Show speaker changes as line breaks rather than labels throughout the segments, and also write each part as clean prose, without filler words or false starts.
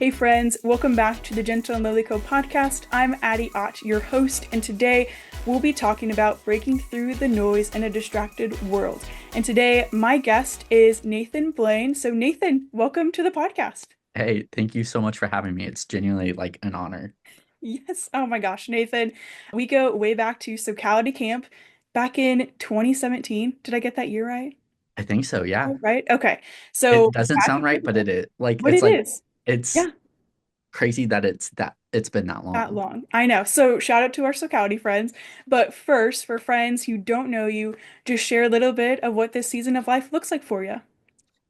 Hey friends, welcome back to the Gentle and Lowly Co podcast. I'm Addie, your host, and today we'll be talking about breaking through the noise in a distracted world. And today my guest is Nathan Blaine. So Nathan, welcome to the podcast.
Hey, thank you so much for having me. It's genuinely like an honor.
Yes, oh my gosh, Nathan. We go way back to Socality Camp back in 2017. Did I get that year right?
I think so, yeah.
Oh, right? Okay.
It
So
doesn't
back
sound right, but
in,
it is. Like
but
it's
it
like
is.
it's
Yeah.
crazy that it's been that
That
long.
long. I know. So shout out to our Socality friends. But first, for friends who don't know you, just share a little bit of what this season of life looks like for you.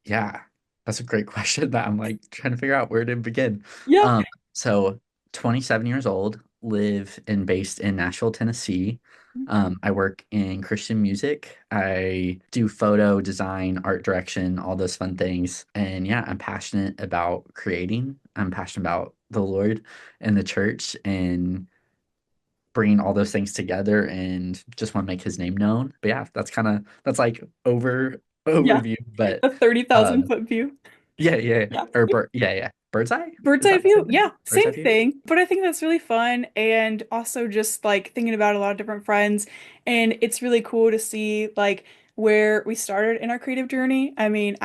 Yeah. That's a great question that I'm like trying to figure out where to begin.
Yeah.
Um, so 27 years old, live and based in Nashville, Tennessee. I work in Christian music. I do photo design, art direction, all those fun things. And yeah, I'm passionate about creating. I'm passionate about the Lord and the church and bringing all those things together and just want to make his name known. But yeah, that's like
Yeah.
overview. But
A 30,000
um
foot view.
yeah.
Yeah.
Or yeah. Bird's eye?
Bird's
Is
eye
that the same
view.
thing?
Yeah.
Bird's eye
Same
view?
thing. But I think that's really fun. And also just like thinking about a lot of different friends. And it's really cool to see like where we started in our creative journey. I mean,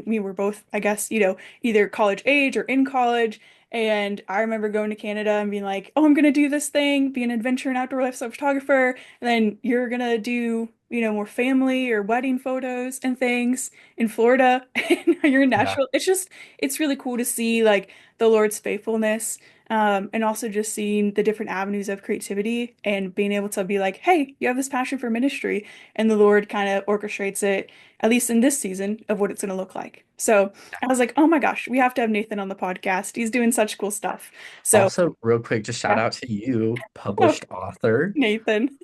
we were both, I guess, either college age or in college. And I remember going to Canada and being like, oh, I'm going to do this thing, be an adventure and outdoor lifestyle photographer. And then you're going to do, more family or wedding photos and things in Florida. And now you're in
Yeah.
Nashville. It's really cool to see like the Lord's faithfulness, and also just seeing the different avenues of creativity and being able to be like, hey, you have this passion for ministry, and the Lord kind of orchestrates it, at least in this season, of what it's going to look like. So I was like, oh my gosh, we have to have Nathan on the podcast. He's doing such cool stuff. So
Also, real quick, just shout
yeah,
out to you,
oh,
published author.
Nathan.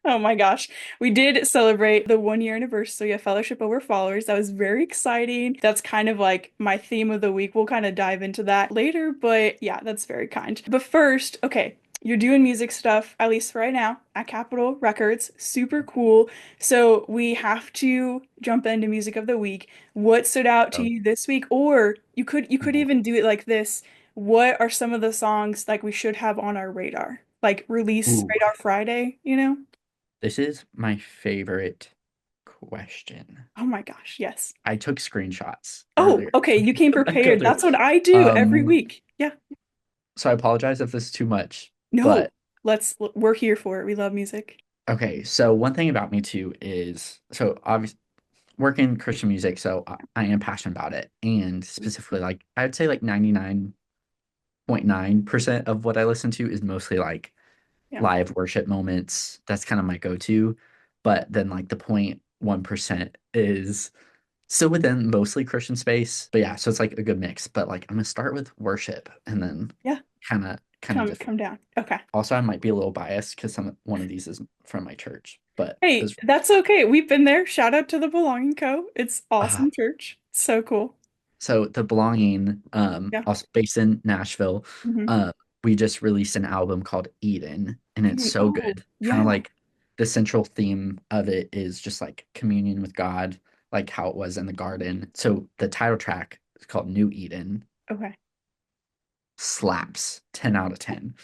Oh my gosh. We did celebrate the 1 year anniversary of Fellowship Over Followers. That was very exciting. That's kind of like my theme of the week. We'll kind of dive into that later, but yeah, that's very kind. But first, okay, you're doing music stuff, at least for right now, at Capitol Records. Super cool. So we have to jump into music of the week. What stood out to
Oh,
you this week? Or you could
ooh.
even do it like this. What are some of the songs like we should have on our radar? Like release
Ooh.
radar Friday, you know?
This is my favorite question.
Oh my gosh, yes.
I took screenshots
Oh,
earlier.
okay, you came
I go
prepared.
through.
That's what I do every
Um,
week. Yeah.
so I apologize if this is too much,
No,
but
we're here for it. We love music.
okay. So one thing about me too is so obviously work in Christian music, so I am passionate about it, and specifically like I'd say like 99.9% of what I listen to is mostly like
Yeah.
live worship moments. That's kind of my go-to. But then like the 0.1% is still within mostly Christian space. But yeah, so it's like a good mix. But like I'm gonna start with worship and then
Yeah.
kind of
Come
different.
down. Okay.
Also, I might be a little biased because one of these is from my church. But
Hey,
this
that's okay. We've been there. Shout out to the Belonging Co. It's
uh,
awesome church. So cool.
so the belonging,
Yeah.
also based in Nashville,
Hmm.
uh, we just released an album called Eden, and it's
Eden.
so
Oh,
good. Kind of
yeah.
like the central theme of it is just like communion with God, like how it was in the garden. So the title track is called New Eden,
Okay.
slaps 10 out of 10.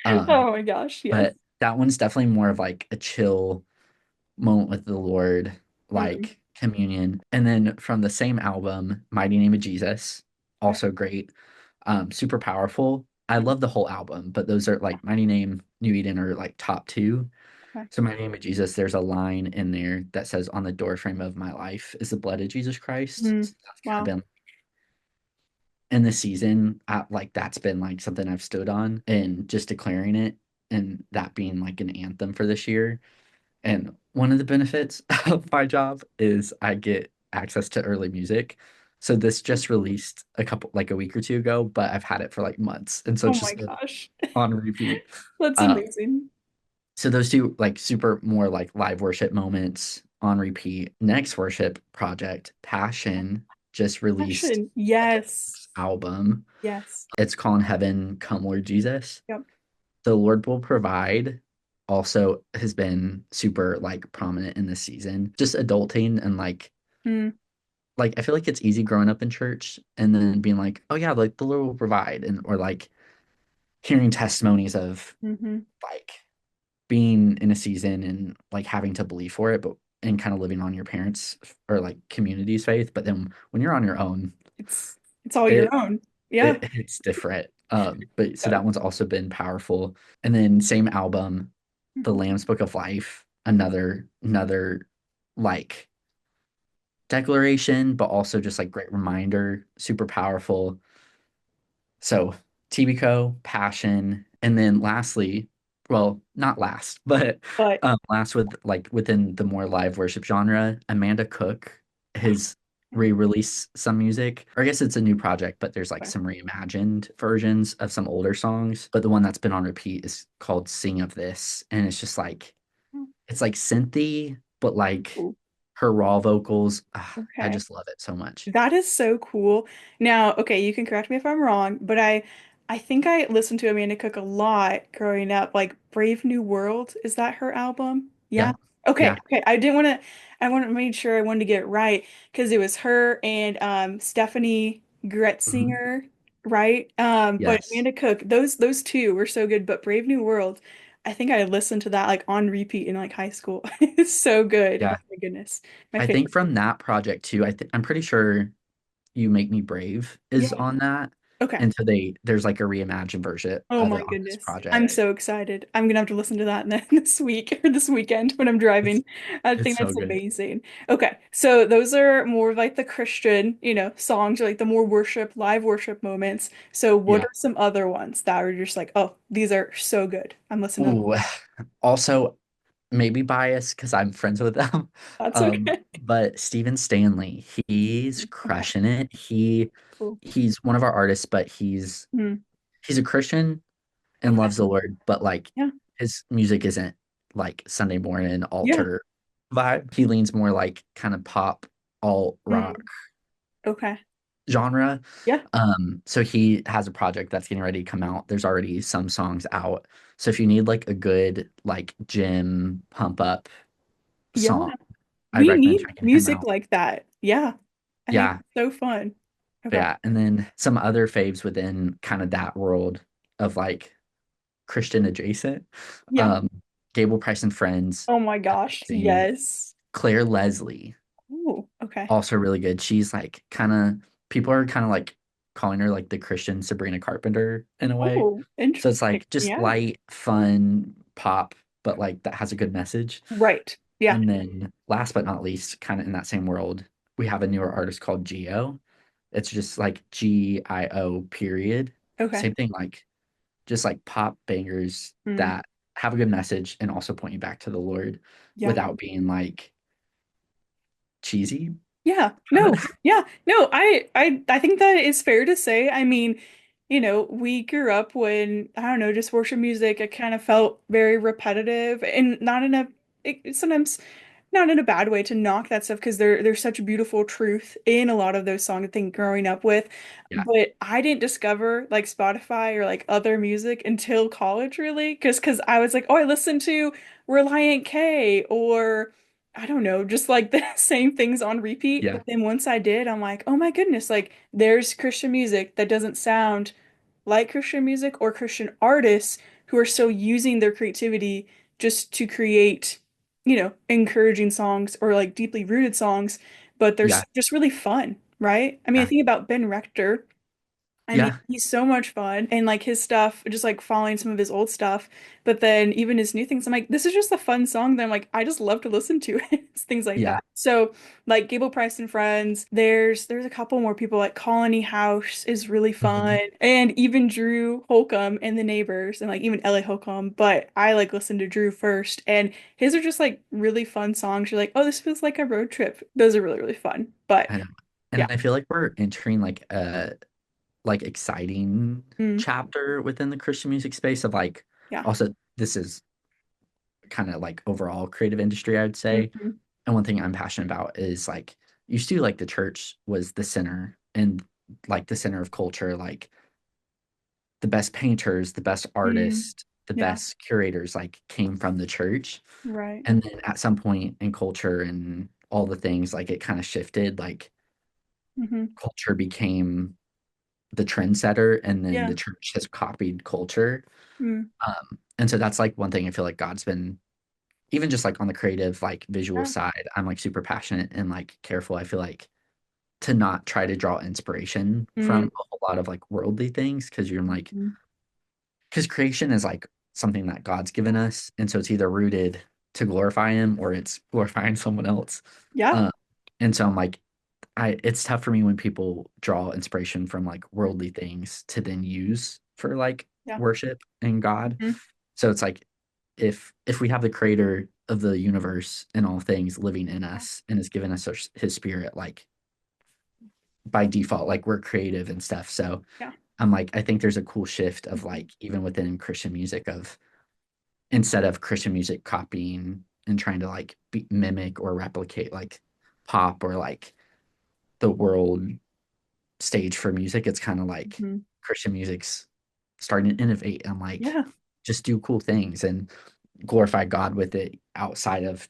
Oh my gosh, yes.
But that one's definitely more of like a chill moment with the Lord,
Hmm.
like communion. And then from the same album, Mighty Name of Jesus,
Okay.
also great. Super powerful. I love the whole album, but those are like Mighty Name, New Eden are like top two.
Okay.
So Mighty Name of Jesus, there's a line in there that says, "On the doorframe of my life is the blood of Jesus Christ."
Mhm.
So that's kind of
Wow.
been in the season, like that's been like something I've stood on and just declaring it and that being like an anthem for this year. And one of the benefits of my job is I get access to early music. So this just released like a week or two ago, but I've had it for like months. And so
Oh
it's
my
just been
gosh.
on repeat.
That's
Uh,
amazing.
so those two like super more like live worship moments on repeat. Next worship project, Passion, just released
Passion.
a
Yes.
deluxe album.
Yes.
It's called Heaven Come Lord Jesus.
Yep.
The Lord will provide also has been super like prominent in this season. Just adulting and like
Mm.
like I feel like it's easy growing up in church and then being like, oh yeah, like the Lord will provide, and or like hearing testimonies of
Hmm.
like being in a season and like having to believe for it, but and kind of living on your parents or like community's faith. But then when you're on your own,
It's all your
it
own. Yeah.
it's different. But so
Yeah.
that one's also been powerful. And then same album, The
Mhm.
Lamb's Book of Life, another like declaration, but also just like great reminder, super powerful. So TBCO, Passion, and then lastly, well, not last, but
But
last with like within the more live worship genre, Amanda Cook has re-released some music. Or I guess it's a new project, but there's like
okay.
some reimagined versions of some older songs. But the one that's been on repeat is called Sing of This. And it's just like it's like synthy, but like
Ooh,
her raw vocals, I
okay.
just love it so much.
That is so cool. Now, okay, you can correct me if I'm wrong, but I think I listened to Amanda Cook a lot growing up. Like Brave New World, is that her album? Yeah.
Yeah.
Okay,
Yeah.
okay. I wanted to make sure I wanted to get it right because it was her and Stephanie
Mhm.
Gretzinger, right? But
Yes.
Amanda Cook, those two were so good, but Brave New World, I think I listened to that like on repeat in like high school. It's so good. Oh
Yeah.
my goodness. My
I think
favorite.
from that project too, I'm pretty sure You Make Me Brave
Yeah.
is on that.
Okay.
And so there's like a reimagined version
Oh
of
my
it on this
goodness. I'm
project.
so excited. I'm gonna have to listen to that this week or this weekend when I'm
It's
driving. I
it's
think
so
that's
good.
amazing. Okay, so those are more of like the Christian, songs or like the more worship, live worship moments. So what
Yeah.
are some other ones that are just like, oh, these are so good. I'm listening to them.
Ooh. Also, maybe biased because I'm friends with them.
That's okay.
But Stephen Stanley, he's
Okay,
crushing it.
cool.
He's one of our artists, but
Hmm.
he's a Christian and
Okay.
loves the Lord, but like
Yeah.
his music isn't like Sunday morning
Yeah.
altar vibe. He leans more like kind of pop, alt rock
Mm. Okay.
genre.
Yeah.
So he has a project that's getting ready to come out. There's already some songs out. So if you need like a good like gym pump up
Yeah.
song, I'd
We
recommend
need
checking him
music
out.
like that. Yeah. I think
Yeah,
it's so fun. Okay.
yeah. And then some other faves within kind of that world of like Christian adjacent.
Yeah.
Um, Gable Price and Friends,
Oh my gosh.
amazing.
Yes.
Claire Leslie,
Ooh, okay.
also really good. She's like kind of people are kind of like calling her like the Christian Sabrina Carpenter in a way.
Oh,
So it's
interesting.
like just
Yeah.
light, fun pop, but like that has a good message.
Right. Yeah.
And then last but not least, kind of in that same world, we have a newer artist called Geo. It's just like Gio period.
Okay.
Same thing, like just like pop bangers
Mm.
that have a good message and also point you back to the Lord
Yeah.
without being like cheesy.
Yeah.
About
No.
it.
Yeah. No, I think that is fair to say. I mean, we grew up when, I don't know, just worship music, it kind of felt very repetitive and not in a sometimes not in a bad way to knock that stuff because there's such beautiful truth in a lot of those songs I think growing up with.
Yeah,
But I didn't discover like Spotify or like other music until college really because I was like, oh, I listened to Reliant K or I don't know, just like the same things on repeat.
yeah,
But then once I did, I'm like, oh my goodness, like there's Christian music that doesn't sound like Christian music or Christian artists who are still using their creativity just to create, encouraging songs or like deeply rooted songs, but they're
yeah,
just really fun, right? I mean, I
yeah,
think about Ben Rector. I mean,
yeah,
he's so much fun and like his stuff, just like following some of his old stuff, but then even his new things, I'm like, this is just a fun song that I'm like, I just love to listen to it. It's things like
yeah,
that. So like Gable Price and Friends, there's a couple more people like Colony House is really fun.
mhm,
And even Drew Holcomb and the Neighbors and like even Ellie Holcomb, but I like listen to Drew first and his are just like really fun songs. You're like, oh, this feels like a road trip. Those are really, really fun. But
I know.
yeah.
And I feel like we're entering like a like exciting
Mm,
chapter within the Christian music space of like
yeah.
also this is kind of like overall creative industry, I'd say.
Mhm.
And one thing I'm passionate about is like used to like the church was the center and like the center of culture, like the best painters, the best
Mm,
artists, the
yeah.
best curators like came from the church.
Right.
And then at some point in culture and all the things, like it kind of shifted. Like
Hmm.
culture became the trendsetter, and then
Yeah.
the church has copied culture.
Mm.
And so that's like one thing I feel like God's been, even just like on the creative, like visual
Yeah.
side, I'm like super passionate and like careful. I feel like to not try to draw inspiration from
Mm.
a whole lot of like worldly things, because you're like,
Mhm.
because creation is like something that God's given us, and so it's either rooted to glorify Him or it's glorifying someone else.
Yeah.
Um, and so I'm like, it's tough for me when people draw inspiration from like worldly things to then use for like
Yeah.
worship and God.
Mhm.
So it's like, if we have the creator of the universe and all things living in
Yeah.
us and has given us his spirit, like by default, like we're creative and stuff. So
Yeah.
I'm like, I think there's a cool shift of
Mhm.
like, even within Christian music, of instead of Christian music copying and trying to like mimic or replicate like pop or like the world stage for music, it's kind of like
Mhm.
Christian music's starting to innovate and like
Yeah.
just do cool things and glorify God with it outside of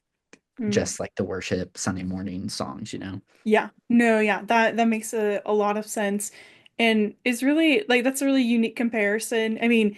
Mm.
just like the worship Sunday morning songs, you know?
Yeah. No, yeah. That makes a lot of sense. And it's really like that's a really unique comparison. I mean,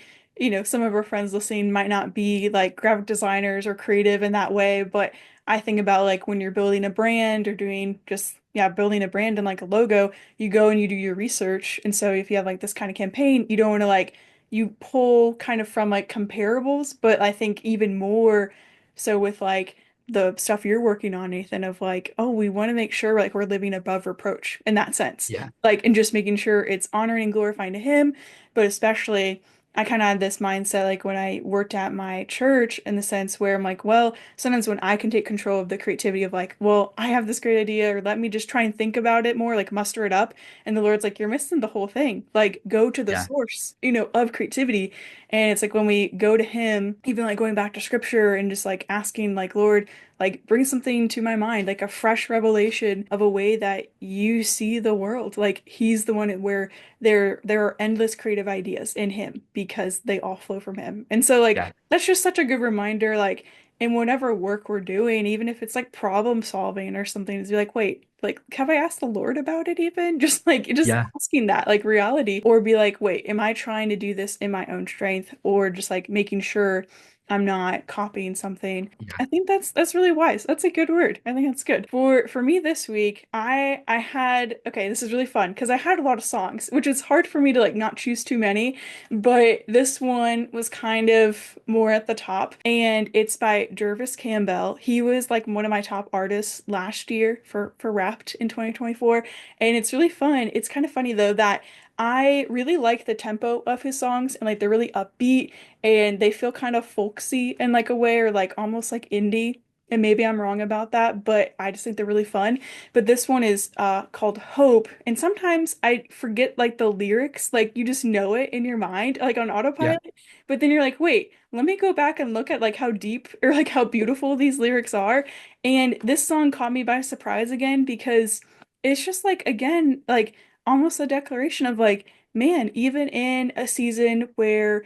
some of our friends listening might not be like graphic designers or creative in that way, but I think about like when you're building a brand or doing just yeah, building a brand and like a logo, you go and you do your research. And so if you have like this kind of campaign, you don't want to like you pull kind of from like comparables, but I think even more so with like the stuff you're working on, Nathan, of like, oh, we want to make sure like we're living above reproach in that sense.
Yeah.
Like, and just making sure it's honoring and glorifying to him, but especially I kind of had this mindset like when I worked at my church in the sense where I'm like, well, sometimes when I can take control of the creativity of like, well, I have this great idea, or let me just try and think about it more, like muster it up. And the Lord's like, you're missing the whole thing. Like, go to the
Yeah.
source, of creativity. And it's like when we go to him, even like going back to scripture and just like asking, like, Lord, like bring something to my mind, like a fresh revelation of a way that you see the world. Like he's the one where there are endless creative ideas in him because they all flow from him. And so like
Yeah.
that's just such a good reminder, like in whatever work we're doing, even if it's like problem solving or something, to be like, wait, like have I asked the Lord about it even? Just
Yeah.
asking that, like reality, or be like, wait, am I trying to do this in my own strength, or just like making sure I'm not copying something.
Yeah.
I think that's really wise. That's a good word. I think that's good. For me this week, I had okay, this is really fun because I had a lot of songs, which is hard for me to like not choose too many, but this one was kind of more at the top and it's by Jervis Campbell. He was like one of my top artists last year for Wrapped in 2024 and it's really fun. It's kind of funny though that I really like the tempo of his songs and like they're really upbeat and they feel kind of folksy in like a way or like almost like indie. And maybe I'm wrong about that, but I just think they're really fun. But this one is called Hope, and sometimes I forget like the lyrics, like you just know it in your mind, like on
Yeah.
autopilot. But then you're like, wait, let me go back and look at like how deep or like how beautiful these lyrics are. And this song caught me by surprise again because it's just like again, like almost a declaration of like, man, even in a season where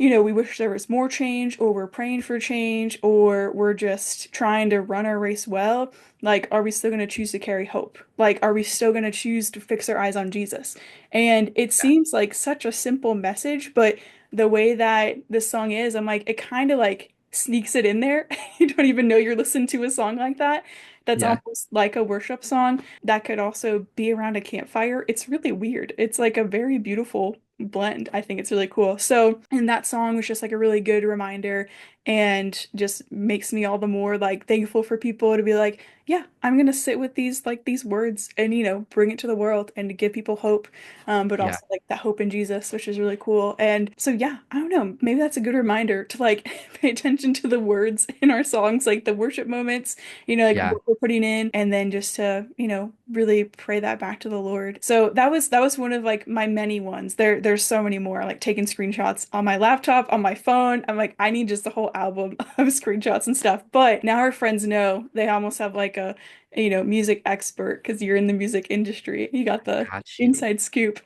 we wish there was more change, or we're praying for change, or we're just trying to run our race well. Like, are we still going to choose to carry hope? Like, are we still going to choose to fix our eyes on Jesus? And it
Yeah.
seems like such a simple message, but the way that this song is, I'm like, it kind of like sneaks it in there. You don't even know you're listening to a song like that. That's
Yeah.
almost like a worship song that could also be around a campfire. It's really weird. It's like a very beautiful blend. I think it's really cool. So, and that song was just like a really good reminder and just makes me all the more like thankful for people to be like, yeah, I'm gonna sit with these words and bring it to the world and to give people hope, but
Yeah.
also like that hope in Jesus, which is really cool. And so yeah, I don't know, maybe that's a good reminder to like pay attention to the words in our songs, like the worship moments, like
Yeah.
what we're putting in, and then just to really pray that back to the Lord. So that was one of like my many ones. There's so many more. Like taking screenshots on my laptop, on my phone. I'm like, I need just a whole album of screenshots and stuff. But now our friends know they almost have like a music expert because you're in the music industry. You got the
Got you.
inside scoop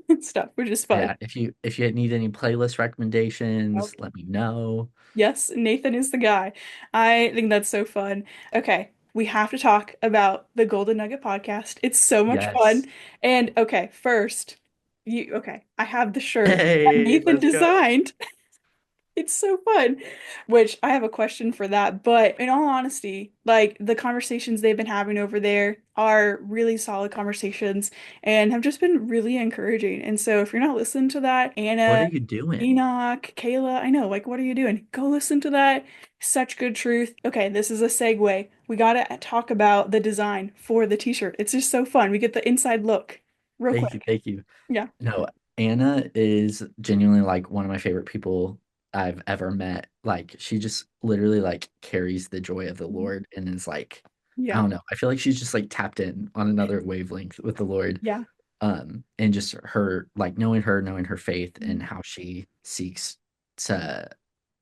and stuff, which is fun.
Yeah. If you need any playlist recommendations, let me know.
Yes, Nathan is the guy. I think that's so fun. Okay. we have to talk about the Golden Nugget podcast. It's so much fun.
Yes.
And okay, first, I have the shirt that
Hey,
Nathan
let's go.
designed. It's so fun, which I have a question for that. But in all honesty, like the conversations they've been having over there are really solid conversations and have just been really encouraging. And so if you're not listening to that,
What are
Anna,
you doing?
Enoch, Kayla, I know, like, what are you doing? Go listen to that. Such good truth. Okay, this is a segue. We gotta talk about the design for the t-shirt. It's just so fun. We get the inside look real
Thank you,
quick.
thank you.
Yeah.
No, Anna is genuinely like one of my favorite people I've ever met. Like she just literally like carries the joy of the Lord and is like, I
Yeah.
don't know. I feel like she's just like tapped in on another wavelength with the Lord.
Yeah.
And just her like knowing her faith and how she seeks to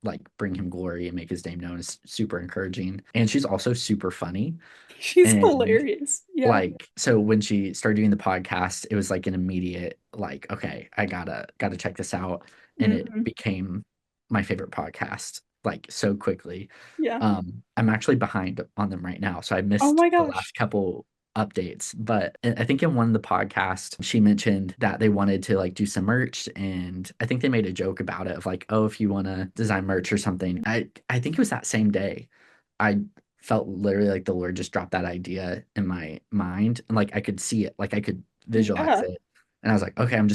like bring him glory and make his name known is super encouraging. And she's also super funny.
She's
And
hilarious. Yeah.
like so when she started doing the podcast, it was like an immediate like, okay, I gotta check this out. And it
Hmm.
became my favorite podcast like so quickly.
Yeah.
I'm actually behind on them right now. So I
Oh
missed
my
the
gosh.
last couple updates, but I think in one of the podcasts she mentioned that they wanted to like do some merch, and I think they made a joke about it of like, oh, if you want to design merch or something. I think it was that same day. I felt literally like the Lord just dropped that idea in my mind, and like I could see it, like I could visualize
Yeah.
it. And I was like, okay, I'm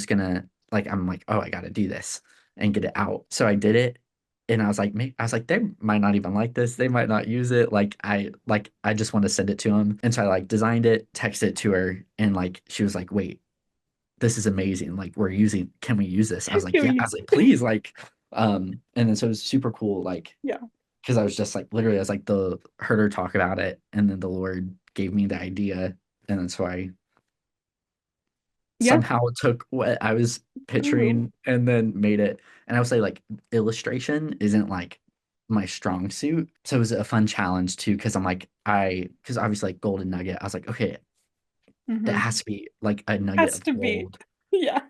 like, oh, I gotta do this and get it out. So I did it. And I was like, I was like, they might not even like this. They might not use it. I just want to send it to them. And so I like designed it, texted it to her, and like she was like, wait, this is amazing. Like can we use this? I was like,
Can we
yeah. I
use
was like,
it?
please, like, and then so it was super cool, like,
Yeah.
because I was just like literally I was like the heard her talk about it, and then the Lord gave me the idea, and then so I
Yeah.
somehow took what I was
Ooh.
picturing and then made it. And I would say like illustration isn't like my strong suit. So it was a fun challenge too, because because obviously like golden nugget, I was like, okay, that
Hmm.
has to be like a nugget
Has
of
to be.
gold
Yeah.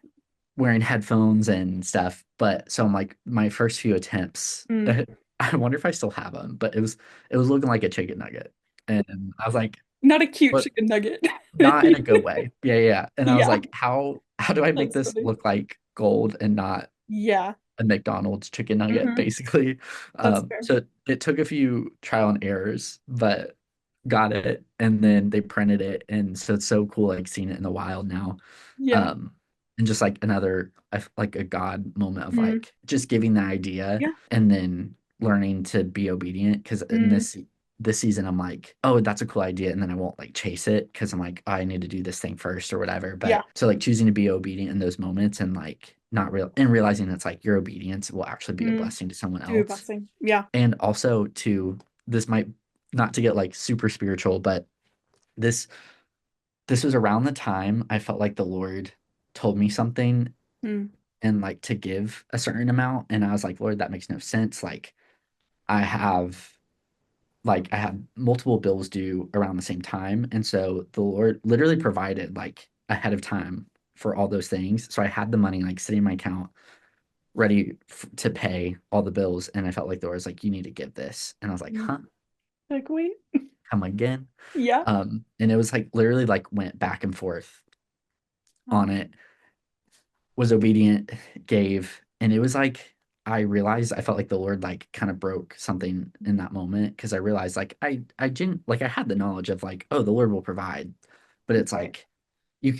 wearing headphones and stuff. But so I'm like my first few attempts,
Mm.
I wonder if I still have them, but it was looking like a chicken nugget. And I was like,
Not a cute
what?
chicken nugget.
Not in a good way. Yeah, yeah, yeah. And I was
Yeah.
like, how do I make
That's
this
funny.
look like gold and not
Yeah.
a McDonald's chicken nugget,
Hmm.
basically?
That's fair.
So it took a few trial and errors, but got it. And then they printed it, and so it's so cool, like seeing it in the wild now.
Yeah.
Um, and just like like a God moment of
Mm.
like just giving the idea
Yeah.
and then learning to be obedient. Because in
Mm.
this season, I'm like, oh, that's a cool idea, and then I won't like chase it because I'm like, oh, I need to do this thing first or whatever.
Yeah.
But so like choosing to be obedient in those moments and like not real and realizing it's like your obedience will actually be a
Mm.
blessing to someone
Do a
else.
blessing. Yeah.
And also to this might not to get like super spiritual, but this this was around the time I felt like the Lord told me something
Mm.
and like to give a certain amount. And I was like, Lord, that makes no sense. I have I had multiple bills due around the same time. And so the Lord literally provided like ahead of time for all those things. So I had the money like sitting in my account ready to pay all the bills. And I felt like the Lord was like, you need to give this. And I was like,
Mm.
huh,
Like, wait.
come again.
Yeah.
And it was like literally like went back and forth
Oh.
on it, was obedient, gave, and it was like I realized I felt like the Lord like kind of broke something in that moment because I realized like I didn't like I had the knowledge of like, oh, the Lord will provide, but it's
Right.
like you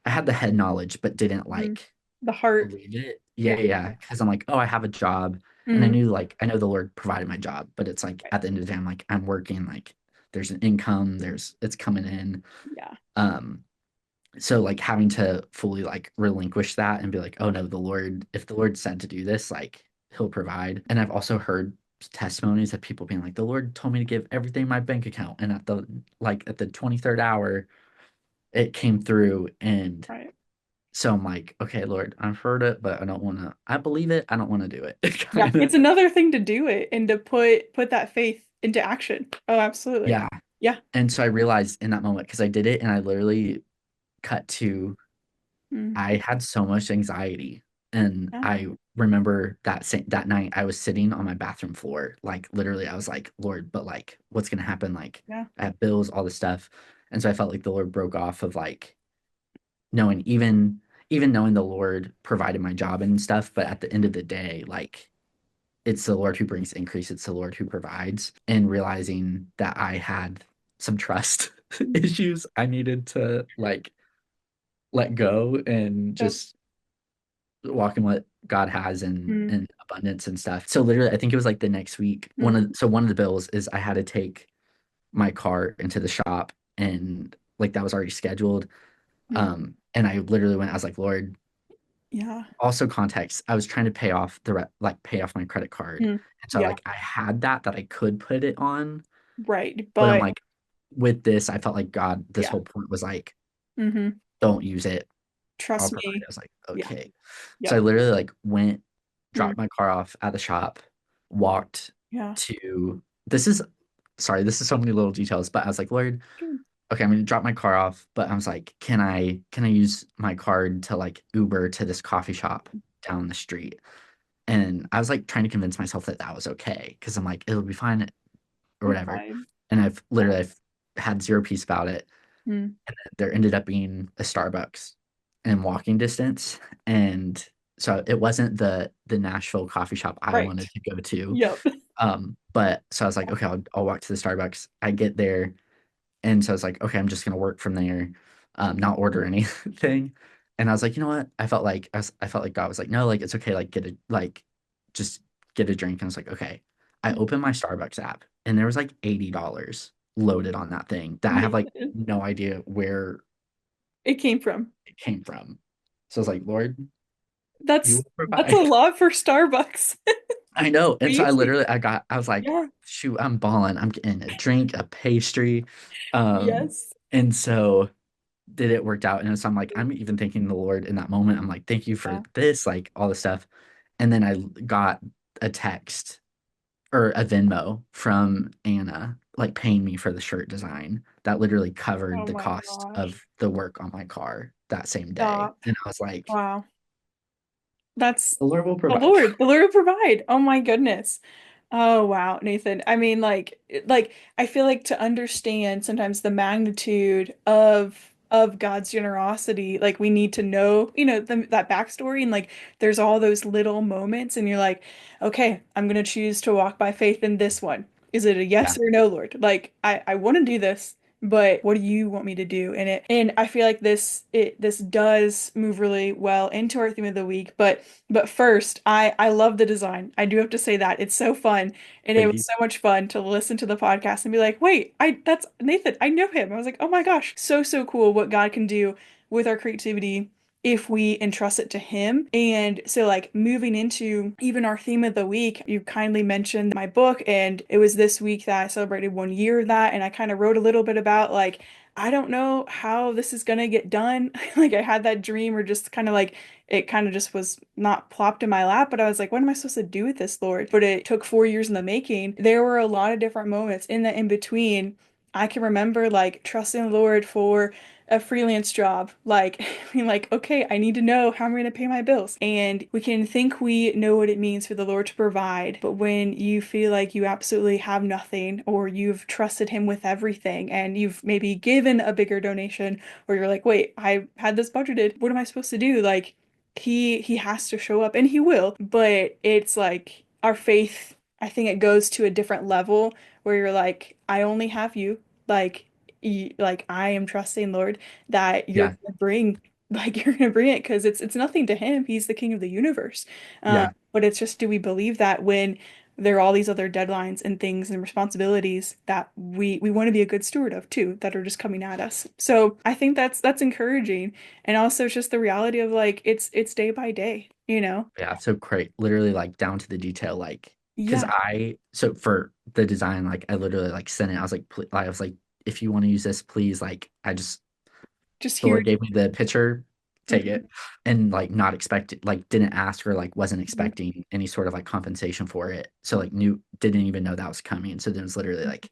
I had the head knowledge but didn't
Mm.
like
The heart.
believe it. Yeah,
Yeah.
yeah, because I'm like, oh, I have a job, and
Mm.
I know the Lord provided my job, but it's like
Right.
at the end of the day I'm like I'm working, like there's an income, it's coming in.
Yeah.
Um so like having to fully like relinquish that and be like, oh no, the Lord, if the Lord said to do this, like he'll provide. And I've also heard testimonies of people being like, the Lord told me to give everything in my bank account, and at the 23rd hour it came through. And
Right.
so I'm like, okay, Lord, I've heard it, but I believe it, I don't want to do it.
Yeah.
Kind
It's
of.
another thing to do it and to put that faith into action. Oh, absolutely.
Yeah.
Yeah.
And so I realized in that moment, because I did it and I literally cut to
Mm.
I had so much anxiety, and
Yeah.
remember that night I was sitting on my bathroom floor, like literally I was like, Lord, but like what's gonna happen? Like
Yeah.
I have bills, all this stuff. And so I felt like the Lord broke off of like knowing even knowing the Lord provided my job and stuff, but at the end of the day, like it's the Lord who brings increase, it's the Lord who provides, and realizing that I had some trust issues I needed to like let go and
Yep.
just walk in what God has
Mm,
in abundance and stuff. So literally, I think it was like the next week.
mm,
One of the bills is I had to take my car into the shop, and like that was already scheduled.
mm.
And I literally went, I was like, Lord,
Yeah.
also context, I was trying to pay off like pay off my credit card.
Mm.
And so
Yeah.
like I had that I could put it on,
Right.
but I'm
But
like with this, I felt like God, this
yeah.
whole point was like,
Hmm.
don't use it. I'll
Trust
provide. I
me.
was like,
Yeah.
okay. So I
Yep.
literally like went,
Mm.
dropped my car off at the shop, walked
Yeah.
to this is sorry, this is so many little details, but I was like, Lord,
Sure.
okay, I'm gonna drop my car off, but I was like, can I use my card to like Uber to this coffee shop down the street? And I was like trying to convince myself that that was okay because I'm like, it'll be fine or
It's
whatever.
fine.
And I've had zero peace about it.
Mm.
There ended up being a Starbucks in walking distance. And so it wasn't the Nashville coffee shop I
Right.
wanted to go to.
Yep.
But so I was like, okay, I'll walk to the Starbucks. I get there. And so I was like, okay, I'm just gonna work from there, not order anything. And I was like, you know what? I felt like God was like, no, like it's okay, like just get a drink. And I was like, okay. I opened my Starbucks app and there was like $80 loaded on that thing that I have like
Nathan.
no idea where
It came from.
it came from. So I was like, Lord, you will
That's a
provide.
lot for Starbucks.
I know. And so
Crazy.
I was like,
Yeah.
shoot, I'm balling. I'm getting a drink, a pastry. Um,
Yes.
and so did it worked out. And so I'm like, I'm even thanking the Lord in that moment. I'm like, thank you for
Yeah.
this, like all this stuff. And then I got a text or a Venmo from Anna, like paying me for the shirt design that literally covered
Oh
the
my
cost of
gosh.
the work on my car that same day.
Stop.
And I was like,
Wow. That's
the Lord will
the
provide.
Lord. The Lord will provide. Oh my goodness. Oh wow, Nathan. I mean, like I feel like to understand sometimes the magnitude of God's generosity, like we need to know, that backstory and like there's all those little moments and you're like, okay, I'm gonna choose to walk by faith in this one. Is it a
Yeah,
yes or no, Lord? Like I want to do this, but what do you want me to do in it? And I feel like this does move really well into our theme of the week, but first, I love the design. I do have to say that. It's so fun. And it
thank
was
you.
so much fun to listen to the podcast and be like, wait, I that's Nathan. I know him. I was like, oh my gosh, so cool what God can do with our creativity if we entrust it to him. And so like moving into even our theme of the week, you kindly mentioned my book and it was this week that I celebrated 1 year of that and I kind of wrote a little bit about like I don't know how this is gonna get done. Like I had that dream or just kind of like it kind of just was not plopped in my lap, but I was like, what am I supposed to do with this, Lord? But it took 4 years in the making. There were a lot of different moments in the in between. I can remember like trusting the Lord for a freelance job, like being like, okay, I need to know how I'm going to pay my bills. And we can think we know what it means for the Lord to provide, but when you feel like you absolutely have nothing, or you've trusted Him with everything, and you've maybe given a bigger donation, or you're like, wait, I had this budgeted. What am I supposed to do? Like, he has to show up and he will, but it's like our faith, I think it goes to a different level where you're like, I only have you. Like like I am trusting, Lord, that you're
Yeah,
gonna bring like you're gonna bring it because it's nothing to him. He's the king of the universe.
yeah,
But it's just, do we believe that when there are all these other deadlines and things and responsibilities that we want to be a good steward of too, that are just coming at us. So I think that's encouraging. And also just the reality of like it's day by day, you know?
yeah. So great, literally like down to the detail, like because
Yeah,
so for the design, like I literally like sent it. I was like, I was like, if you want to use this, please, like I just
just
the
hear.
Lord gave me the picture, take
Mhm,
it, and like not expect it, like didn't ask or like wasn't
mhm,
expecting any sort of like compensation for it. So like knew didn't even know that was coming. So then it was literally like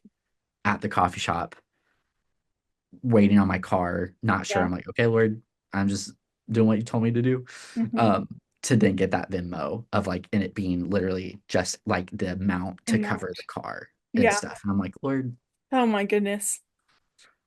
at the coffee shop waiting on my car, not sure.
yeah.
I'm like, okay, Lord, I'm just doing what you told me to do.
Hmm.
Um, to then get that Venmo of like, and it being literally just like the amount to cover the
Amount.
car and
Yeah.
stuff. And I'm like, Lord,
Oh my goodness.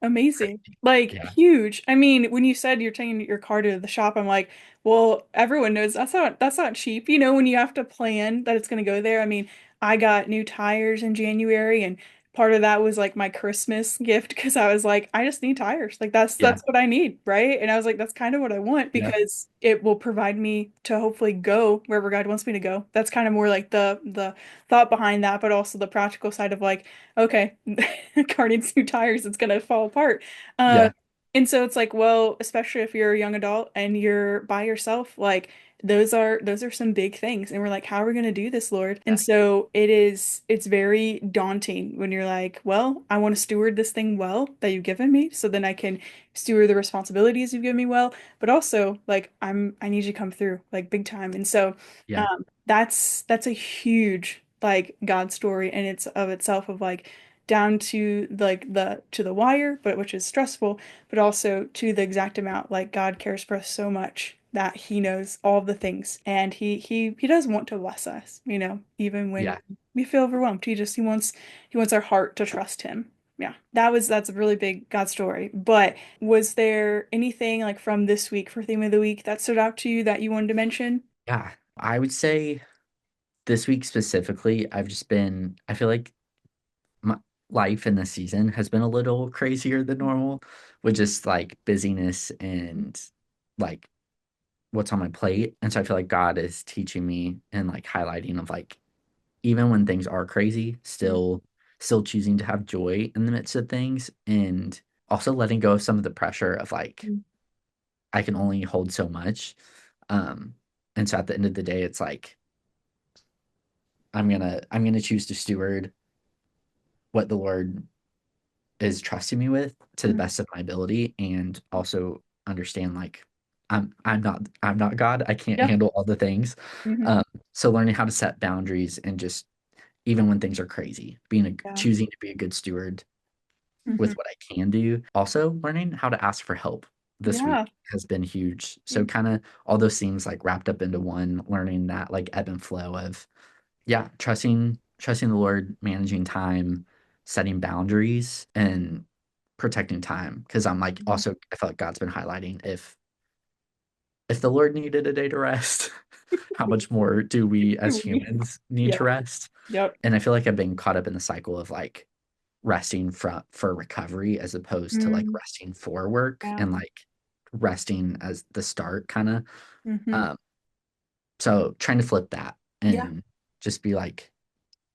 Amazing.
crazy.
Like
Yeah.
huge. I mean, when you said you're taking your car to the shop, I'm like, well, everyone knows that's not cheap. You know, when you have to plan that it's going to go there. I mean, I got new tires in January and part of that was like my Christmas gift because I was like, I just need tires. Like
Yeah.
that's what I need, right? And I was like, that's kind of what I want
Yeah.
because it will provide me to hopefully go wherever God wants me to go. That's kind of more like the thought behind that, but also the practical side of like okay, car needs new tires, it's gonna fall apart. Uh,
Yeah.
and so it's like, well, especially if you're a young adult and you're by yourself, like those are some big things. And we're like, how are we gonna do this, Lord?
Yeah.
And so it's very daunting when you're like, well, I want to steward this thing well that you've given me, so then I can steward the responsibilities you've given me well, but also like I need you to come through like big time. And so
Yeah.
that's a huge like God story and it's of itself of like down to like the to the wire, but which is stressful, but also to the exact amount. Like God cares for us so much that He knows all the things, and He does want to bless us, you know, even when
Yeah.
we feel overwhelmed. He wants our heart to trust Him. Yeah, that's a really big God story. But was there anything like from this week for theme of the week that stood out to you that you wanted to mention?
Yeah. I would say this week specifically, I feel like my life in this season has been a little crazier than normal with just like busyness and like what's on my plate. And so I feel like God is teaching me and like highlighting of like even when things are crazy, still choosing to have joy in the midst of things and also letting go of some of the pressure of like
Mhm.
I can only hold so much. Um and so at the end of the day it's like I'm gonna choose to steward what the Lord is trusting me with to the
Mhm.
best of my ability and also understand like I'm not God. I can't
Yeah.
handle all the things.
Hmm.
Um, so learning how to set boundaries and just even when things are crazy,
Yeah.
choosing to be a good steward with
Hmm.
what I can do. Also learning how to ask for help this
Yeah.
week has been huge. So kind of all those things like wrapped up into one, learning that like ebb and flow of yeah, trusting the Lord, managing time, setting boundaries, and protecting time. Because I'm like
Mhm.
also I felt like God's been highlighting if the Lord needed a day to rest, how much more do we as
We-
humans need
Yeah.
to rest?
Yep.
And I feel like I've been caught up in the cycle of like resting for recovery as opposed to like
Mm,
resting for work
yeah.
and like resting as the start kind of.
Hmm.
Um, so trying to flip that
Yeah.
and just be like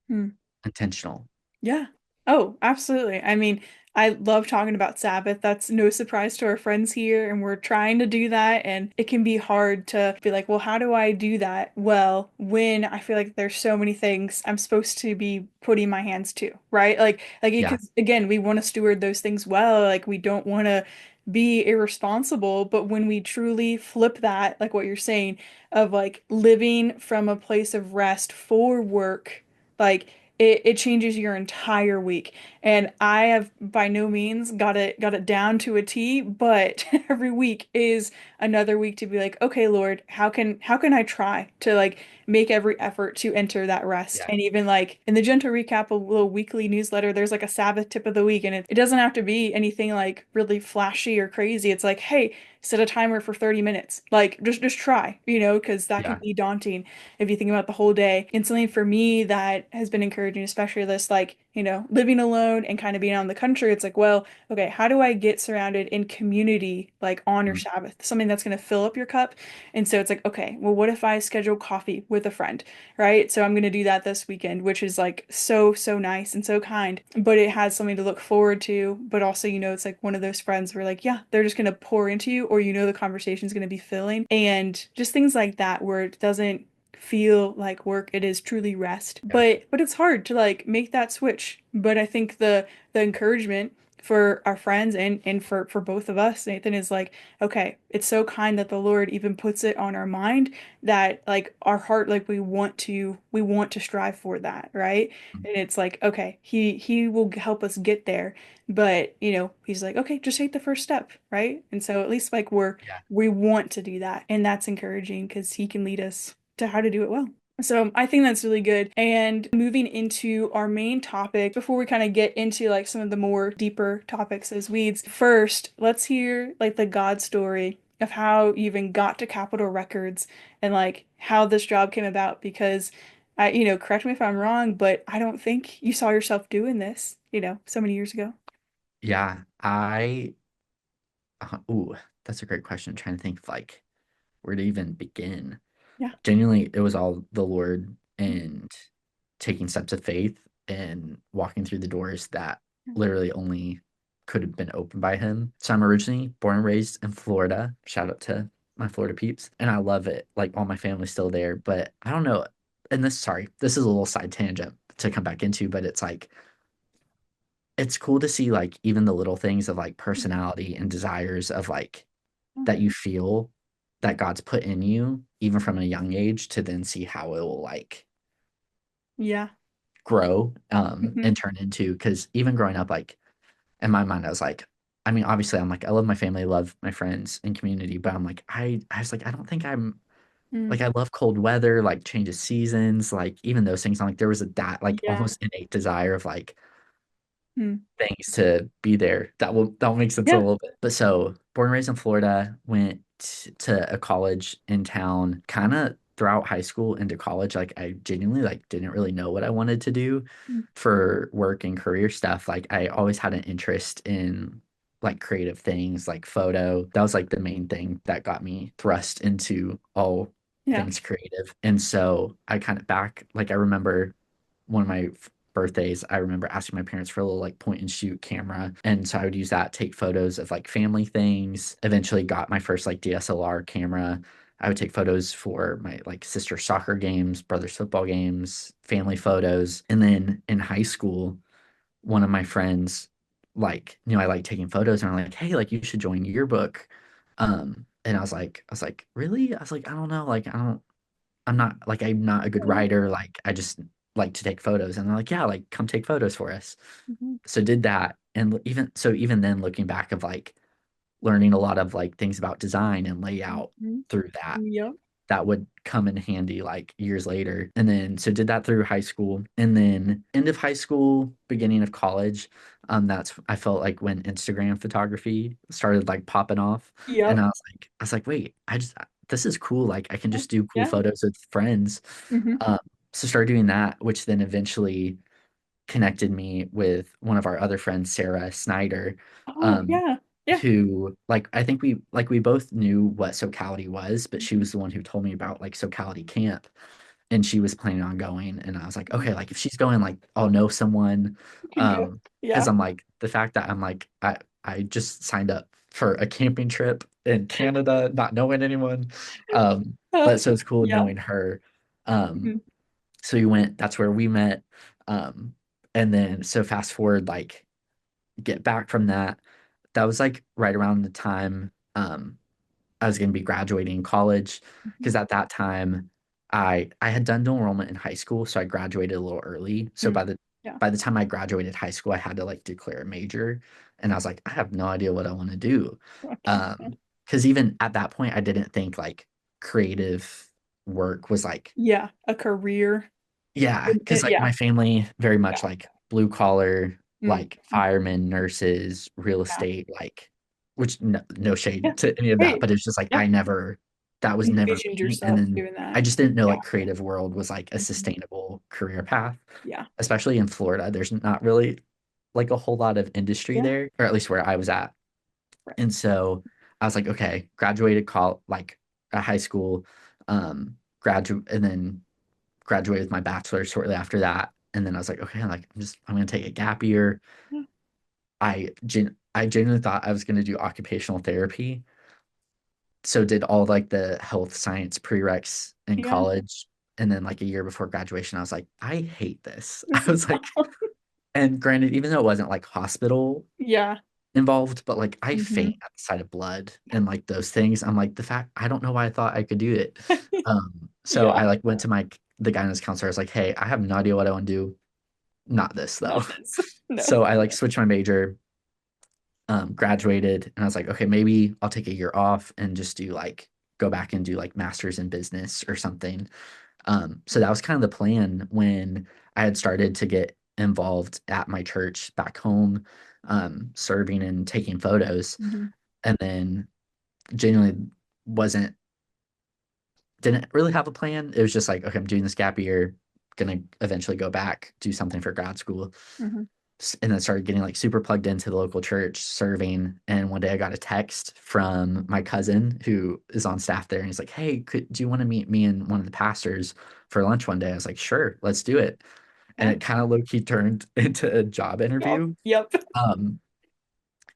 Hmm.
intentional.
Yeah. Oh, absolutely. I mean, I love talking about Sabbath. That's no surprise to our friends here, and we're trying to do that. And it can be hard to be like, well, how do I do that? Well, when I feel like there's so many things I'm supposed to be putting my hands to, right? Like
Yeah.
because again, we want to steward those things well. Like we don't want to be irresponsible, but when we truly flip that, like what you're saying, of like living from a place of rest for work, like it changes your entire week. And I have by no means got it down to a T, but every week is another week to be like, okay, Lord, how can I try to like make every effort to enter that rest?
Yeah.
And even like in the Gentle Recap, a little weekly newsletter, there's like a Sabbath tip of the week, and it doesn't have to be anything like really flashy or crazy. It's like, hey, set a timer for 30 minutes. Like just try, because that can
Yeah.
be daunting if you think about the whole day. And something for me that has been encouraging, especially this, like, living alone and kind of being out in the country, it's like, well, okay, how do I get surrounded in community, like on your
Mm.
Sabbath? Something that's going to fill up your cup. And so it's like, okay, well, what if I schedule coffee with a friend, right? So I'm going to do that this weekend, which is like so, so nice and so kind, but it has something to look forward to. But also, it's like one of those friends where like, yeah, they're just going to pour into you, or the conversation is going to be filling. And just things like that where it doesn't feel like work. It is truly rest.
Yeah.
But it's hard to like make that switch. But I think the encouragement for our friends and for both of us, Nathan, is like, okay, it's so kind that the Lord even puts it on our mind that like our heart, like we want to strive for that, right? And it's like, okay, he will help us get there. But, he's like, okay, just take the first step, right? And so at least like
Yeah.
we want to do that. And that's encouraging because he can lead us to how to do it well. So I think that's really good. And moving into our main topic, before we kind of get into like some of the more deeper topics as weeds, first, let's hear like the God story of how you even got to Capitol Records and like how this job came about. Because correct me if I'm wrong, but I don't think you saw yourself doing this, so many years ago.
Yeah. Ooh, that's a great question. I'm trying to think of like where to even begin.
Yeah.
Genuinely, it was all the Lord and taking steps of faith and walking through the doors that literally only could have been opened by him. So I'm originally born and raised in Florida. Shout out to my Florida peeps. And I love it. Like all my family's still there. But I don't know. And this is a little side tangent to come back into, but it's like it's cool to see like even the little things of like personality and desires of like that you feel that God's put in you, even from a young age, to then see how it will like
Yeah.
grow
Hmm.
and turn into. Because even growing up, like in my mind, I was like, I mean, obviously, I'm like, I love my family, love my friends and community, but I'm like, I was like, I don't think I'm
Mm.
like, I love cold weather, like change of seasons, like even those things. I'm like, there was a that like
Yeah.
almost innate desire of like
Mm.
things to be there. That will make sense a
Yeah.
little bit. But so born and raised in Florida, went to a college in town, kind of throughout high school into college. Like I genuinely like didn't really know what I wanted to do
Mm.
for work and career stuff. Like I always had an interest in like creative things, like photo. That was like the main thing that got me thrust into all
Yeah.
things creative. And so I kind of like I remember one of my birthdays, I remember asking my parents for a little like point and shoot camera. And so I would use that, take photos of like family things. Eventually got my first like DSLR camera. I would take photos for my like sister's soccer games, brother's football games, family photos. And then in high school, one of my friends like knew I like taking photos and I'm like, hey, like you should join yearbook. And I was like, really? I was like, I don't know, like I'm not a good writer. Like I just like to take photos. And they're like, yeah, like come take photos for us.
Mhm.
So did that. And even then looking back of like learning a lot of like things about design and layout
Mhm.
through that,
Yep.
that would come in handy like years later. And then so did that through high school. And then end of high school, beginning of college, that's I felt like when Instagram photography started like popping off. And
Yep.
I was like, wait, I just this is cool. Like I can
Yeah.
just do cool
Yeah.
photos with friends.
Hmm.
Um, so started doing that, which then eventually connected me with one of our other friends, Sarah Snyder,
Oh,
um,
yeah. Yeah.
who like I think we both knew what Socality was, but she was the one who told me about like Socality camp, and she was planning on going, and I was like, okay, like if she's going, like I'll know someone,
You can go.
because
Yeah.
I'm like the fact that I'm like I just signed up for a camping trip in Canada, not knowing anyone,
Uh,
but so it's cool
yeah.
knowing her. Um,
Mhm.
so we went, that's where we met. Um, and then so fast forward, like get back from that. That was like right around the time I was gonna be graduating college.
Mhm.
Because at that time I had done dual enrollment in high school, so I graduated a little early. So
Mm. Yeah.
by the time I graduated high school, I had to like declare a major. And I was like, I have no idea what I want to do.
Okay. Yeah.
Because even at that point I didn't think like creative work was like
Yeah. A career.
yeah, because like
Yeah.
my family very much
Yeah.
like blue collar,
Mm.
like
Mm.
firemen, nurses, real
Yeah.
estate, like which no
Yeah.
shade to any of that,
Hey.
but it's just like
Yeah.
that was never
Envisioned
me. And
yourself
then
doing
I
that.
just didn't know
Yeah.
like creative world was like a
Mhm.
sustainable career path,
Yeah.
especially in Florida. There's not really like a whole lot of industry
Yeah.
there, or at least where I was at.
Right.
And so I was like, okay, graduated call like at high school, graduate, and then graduated with my bachelor's shortly after that. And then I was like, okay, I'm gonna take a gap year.
Yeah.
I genuinely thought I was gonna do occupational therapy. So did all like the health science prereqs in
Yeah.
college. And then like a year before graduation, I was like, I hate this. I
This is
was like, and granted, even though it wasn't like hospital
yeah.
involved, but like I
Hmm.
faint at the sight of blood and like those things. I'm like, the fact I don't know why I thought I could do it. So
Yeah.
I like went to the guidance counselor. I was like, hey, I have no idea what I want to do. Not this though.
Not this. No.
So I like switched my major, graduated, and I was like, okay, maybe I'll take a year off and just do like go back and do like masters in business or something. So that was kind of the plan when I had started to get involved at my church back home, serving and taking photos,
Hmm.
and then genuinely wasn't didn't really have a plan. It was just like, okay, I'm doing this gap year, gonna eventually go back, do something for grad school.
Hmm.
And then started getting like super plugged into the local church serving. And one day I got a text from my cousin who is on staff there. And he's like, hey, do you want to meet me and one of the pastors for lunch one day? I was like, sure, let's do it. And
Yeah.
it kind of low key turned into a job
Job.
interview.
Yep.
Um,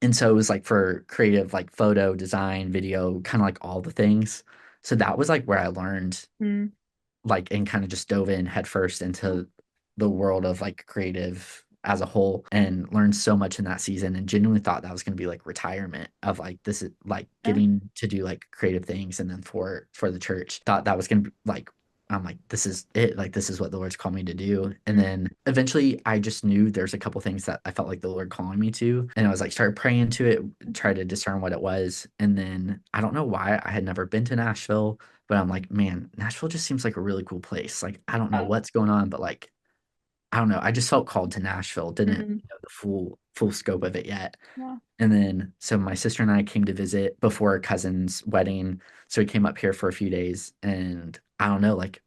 and so it was like for creative, like photo, design, video, kind of like all the things. So that was like where I learned
Mm.
like and kind of just dove in headfirst into the world of like creative as a whole and learned so much in that season and genuinely thought that was going to be like retirement of like this is like
Yeah.
getting to do like creative things and then for the church thought that was going to be like I'm like this is it like this is what the Lord's called me to do and
Mm.
then eventually I just knew there's a couple things that I felt like the Lord calling me to and I was like started praying into it try to discern what it was and then I don't know why I had never been to Nashville but I'm like, man, Nashville just seems like a really cool place. Like, I don't know
Yeah.
what's going on, but like, I don't know. I just felt called to Nashville. Didn't
Mm.
know the full scope of it yet.
Yeah.
And then so my sister and I came to visit before a cousin's wedding. So we came up here for a few days and I don't know, like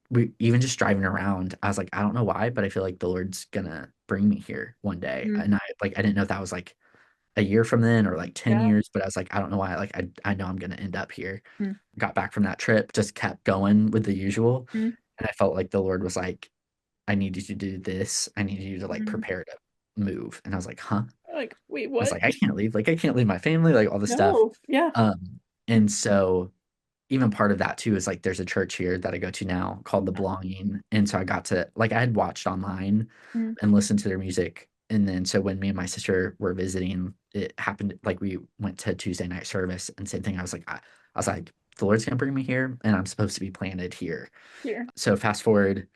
we even just driving around, I was like, I don't know why, but I feel like the Lord's gonna bring me here one day.
Mm.
And I didn't know if that was like a year from then or like 10
Yeah.
years, but I was like, I don't know why. Like I know I'm gonna end up here.
Mm.
Got back from that trip, just kept going with the usual.
Mm.
And I felt like the Lord was like, I need you to do this. I need you to like
Mm.
prepare to move. And I was like, huh? I
Like, wait,
was
what?
like, I can't leave. Like I can't leave my family, like all this stuff.
No. Yeah.
And so even part of that too is like there's a church here that I go to now called The
Yeah.
Belonging. And so I got to like I had watched online
Mm.
and listened to their music. And then so when me and my sister were visiting, it happened like we went to Tuesday night service and same thing. I was like, the Lord's gonna bring me here and I'm supposed to be planted here.
Here.
So fast forward,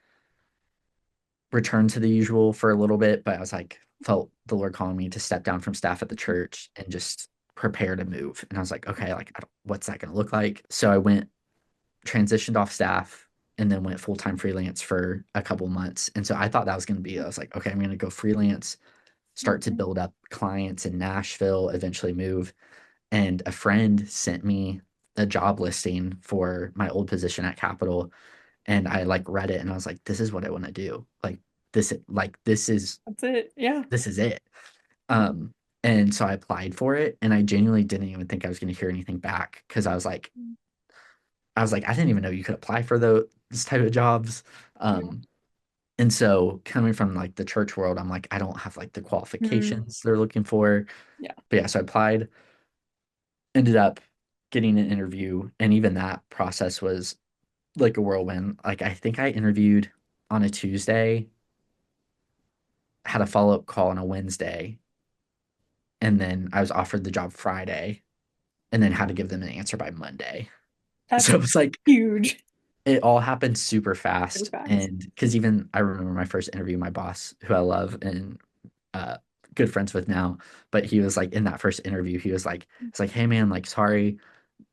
return to the usual for a little bit, but I was like, felt the Lord calling me to step down from staff at the church and just prepare to move. And I was like, okay, like what's that gonna look like? So I went transitioned off staff and then went full-time freelance for a couple months. And so I thought that was going to be, I was like, okay, I'm going to go freelance, start to
Mhm.
build up clients in Nashville, eventually move. And a friend sent me a job listing for my old position at Capitol. And I like read it and I was like, this is what I want to do. Like
That's it. Yeah.
this is it. Um, and so I applied for it and I genuinely didn't even think I was going to hear anything back because I was like, I didn't even know you could apply for those type of jobs.
Yeah.
Um, and so coming from like the church world, I'm like, I don't have like the
Mm.
qualifications they're looking for.
Yeah.
But yeah, so I applied, ended up getting an interview, and even that process was like a whirlwind. Like I think I interviewed on a Tuesday, had a follow-up call on a Wednesday, and then I was offered the job Friday, and then had to give them an answer by Monday.
That's
So it was like
huge.
it all happened super
So
fast.
fast.
And because even I remember my first interview, my boss, who I love and uh good friends with now, but he was like in that first interview, he was like, it's like, hey man, like sorry,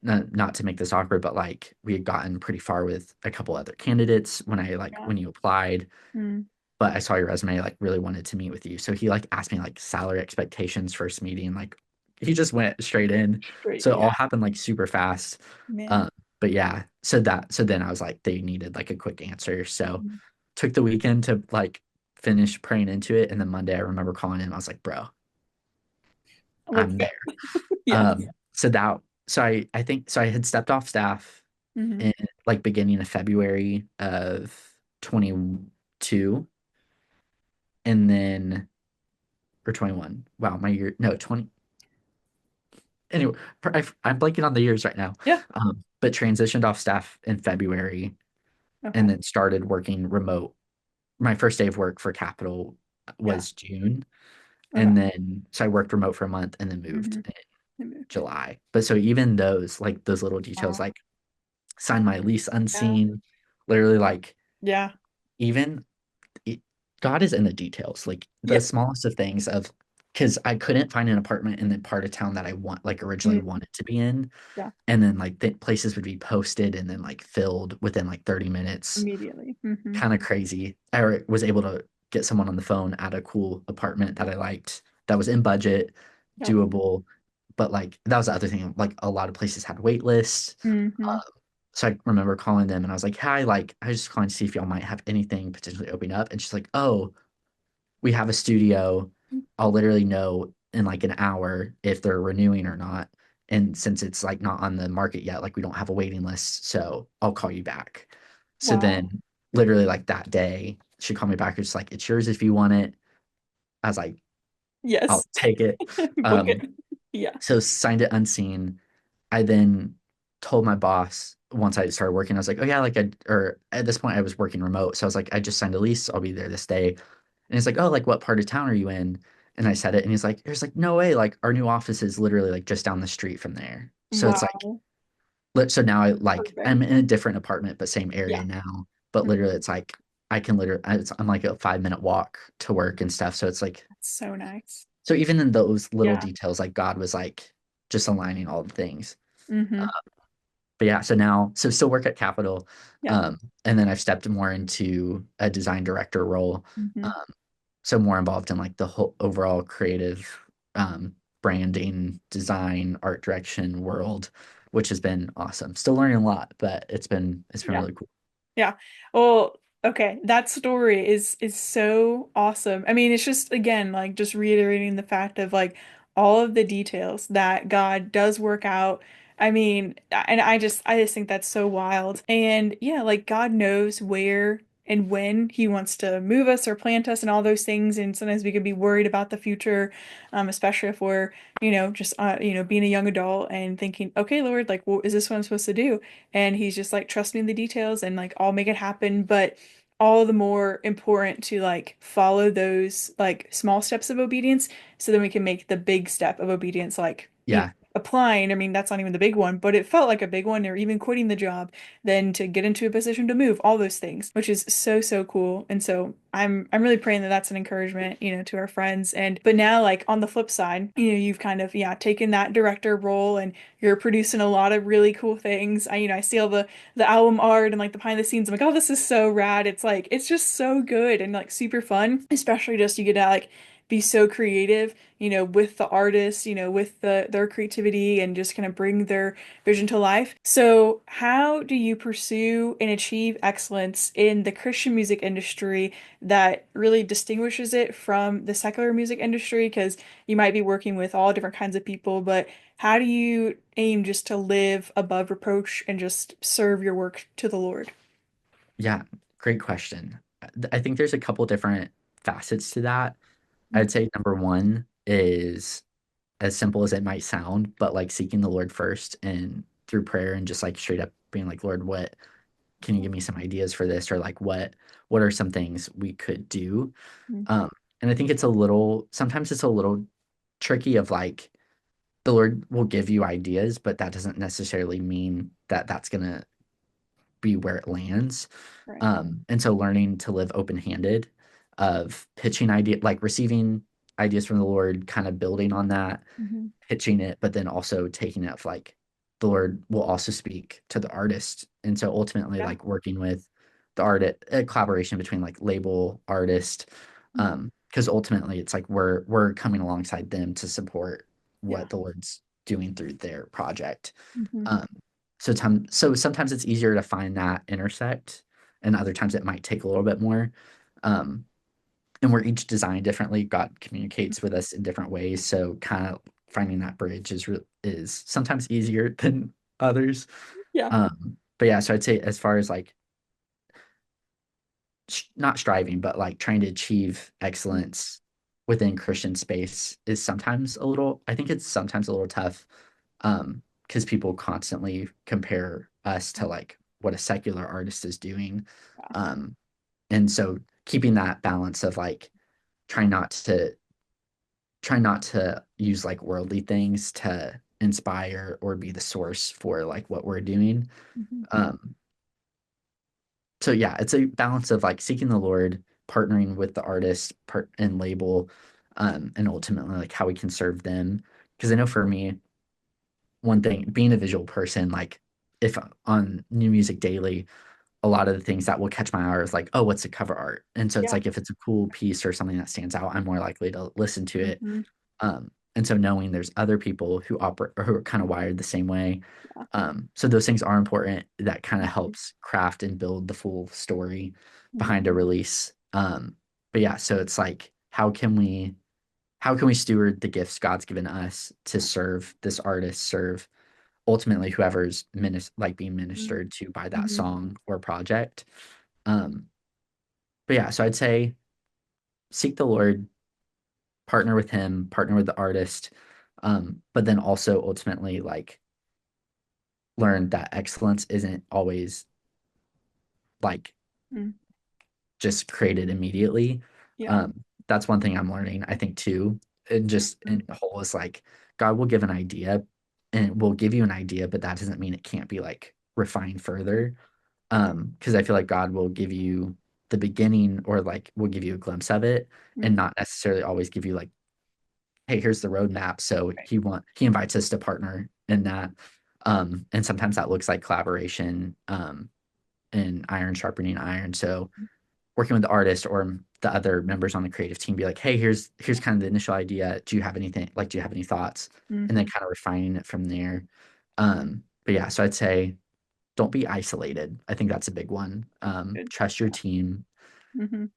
not to make this awkward, but like we had gotten pretty far with a couple other candidates when I like
Yeah.
when you applied,
Mm.
but I saw your resume, like really wanted to meet with you. So he like asked me like salary expectations first meeting, like he just went straight in.
Straight.
So it
Yeah.
all happened like super fast.
Man.
Um, but yeah, so then I was like, they needed like a quick answer. So
Mhm.
took the weekend to like finish praying into it. And then Monday I remember calling him. I was like, bro,
Let's
I'm
go.
there.
Yes.
I think so I had stepped off staff
Hmm.
in like beginning of February of 22 and then or 21. Wow, my year no 20 anyway, I'm blanking on the years right now.
Yeah.
But transitioned off staff in February
Okay.
and then started working remote. My first day of work for Capital
Yeah.
was June.
Okay.
And then, so I worked remote for a month and then moved
Mm-hmm.
in
I moved.
July. But so even those, like those little details,
Wow.
like sign my lease
Yeah.
unseen, literally, like
Yeah.
even it, God is in the details, like the
Yep.
smallest of things of, because I couldn't find an apartment in the part of town that I like originally
Mm,
wanted to be in.
yeah.
And then like the places would be posted and then like filled within like 30 minutes.
Immediately. Mm-hmm.
Kind of crazy. I was able to get someone on the phone at a cool apartment that I liked that was in budget,
Yep.
doable. But like that was the other thing. Like a lot of places had wait lists.
Mm-hmm.
So I remember calling them and I was like, "Hi, like I was just calling to see if y'all might have anything potentially opening up." And she's like, "Oh, we have a studio. I'll literally know in like an hour if they're renewing or not. And since it's like not on the market yet, like we don't have a waiting list, so I'll call you back." So
Wow.
then literally like that day, she called me back. It's like, "It's yours if you want it." I was like, "I'll
Yes.
take it."
Book
Um,
it. Yeah.
so signed it unseen. I then told my boss once I started working, I was like, "Oh yeah, like or at this point I was working remote. So I was like, I just signed a lease. I'll be there this day." And he's like, "Oh, like what part of town are you in?" And I said it, and he's like, "No way! Like our new office is literally like just down the street from there." So it's like,
Wow.
so now
Perfect.
I'm in a different apartment, but same area
Yeah.
now. But
Mm,
literally, it's like I can literally, I'm like a 5 minute walk to work and stuff. So it's like,
that's so nice.
so even in those little
Yeah.
details, like God was like just aligning all the things.
Mm-hmm.
But yeah, so now, so still work at Capital,
Yeah.
and then I've stepped more into a design director role.
Mm-hmm.
Um, so more involved in like the whole overall creative branding, design, art direction world, which has been awesome. Still learning a lot, but it's been
Yeah.
really cool.
Yeah. Well, okay. That story is so awesome. I mean, it's just again like just reiterating the fact of like all of the details that God does work out. I mean, and I just think that's so wild. And yeah, like God knows where and when he wants to move us or plant us and all those things. And sometimes we could be worried about the future, especially if we're, just being a young adult and thinking, okay, Lord, like, well, is this what I'm supposed to do? And he's just like, trust me in the details and like I'll make it happen. But all the more important to like follow those like small steps of obedience so then we can make the big step of obedience, like,
Yeah,
applying. I mean, that's not even the big one, but it felt like a big one, or even quitting the job, then to get into a position to move, all those things, which is so, so cool. And so I'm really praying that that's an encouragement, to our friends. And but now like on the flip side, you've kind of taken that director role and you're producing a lot of really cool things. I see all the album art and like the behind the scenes. I'm like, oh, this is so rad. It's like it's just so good and like super fun, especially just you get to like be so creative, with the artists, with their creativity and just kind of bring their vision to life. So, how do you pursue and achieve excellence in the Christian music industry that really distinguishes it from the secular music industry? Because you might be working with all different kinds of people, but how do you aim just to live above reproach and just serve your work to the Lord?
yeah, great question. I think there's a couple different facets to that. I'd say number one is as simple as it might sound, but like seeking the Lord first and through prayer and just like straight up being like, "Lord, what can you give me some ideas for this?" Or like what are some things we could do?
Mhm.
Um, and I think it's a little sometimes it's a little tricky of like the Lord will give you ideas, but that doesn't necessarily mean that that's gonna be where it lands.
Right.
And so learning to live open-handed of pitching idea, like receiving ideas from the Lord, kind of building on that,
Hmm.
pitching it, but then also taking it of like the Lord will also speak to the artist. And so ultimately
Yeah.
like working with the artist, a collaboration between like label artist, because ultimately it's like we're coming alongside them to support
Yeah.
what the Lord's doing through their project.
Hmm.
Um, so sometimes it's easier to find that intersect, and other times it might take a little bit more. Um, and we're each designed differently. God communicates with us in different ways, so kind of finding that bridge is sometimes easier than others.
Yeah.
But yeah, so I'd say as far as like not striving, but like trying to achieve excellence within Christian space is sometimes a little. I think it's sometimes a little tough, because people constantly compare us to like what a secular artist is doing.
Yeah.
Um, and so keeping that balance of like trying not to try not to use like worldly things to inspire or be the source for like what we're doing.
Mhm.
Um, so yeah, it's a balance of like seeking the Lord, partnering with the artist part and label, and ultimately like how we can serve them. Because I know for me, one thing, being a visual person, like if on New Music Daily, a lot of the things that will catch my eye is like, oh, what's the cover art? And so it's
Yeah.
like if it's a cool piece or something that stands out, I'm more likely to listen to it.
Hmm.
And so knowing there's other people who operate or who are kind of wired the same way.
Yeah.
So those things are important. That kind of
Mhm.
helps craft and build the full story behind a
Mhm.
release. But yeah, so it's like how can we steward the gifts God's given us to serve this artist, serve ultimately whoever's like being ministered to by that
Mhm.
song or project. Um, but yeah, so I'd say seek the Lord, partner with him, partner with the artist, but then also ultimately like learn that excellence isn't always like
Mm.
just created immediately.
Yeah.
Um, that's one thing I'm learning, I think, too. And just
Mhm.
in the whole is like God will give an idea and will give you an idea, but that doesn't mean it can't be like refined further. Because I feel like God will give you the beginning or like will give you a glimpse of it and
Mhm.
not necessarily always give you like, hey, here's the roadmap. So
Right.
he invites us to partner in that. And sometimes that looks like collaboration, and iron sharpening iron. So working with the artist or the other members on the creative team, be like, hey, here's kind of the initial idea. Do you have anything like do you have any thoughts? And then
Mhm.
kind of refining it from there. But yeah, so I'd say don't be isolated. I think that's a big one.
Good.
Trust your team
Mhm.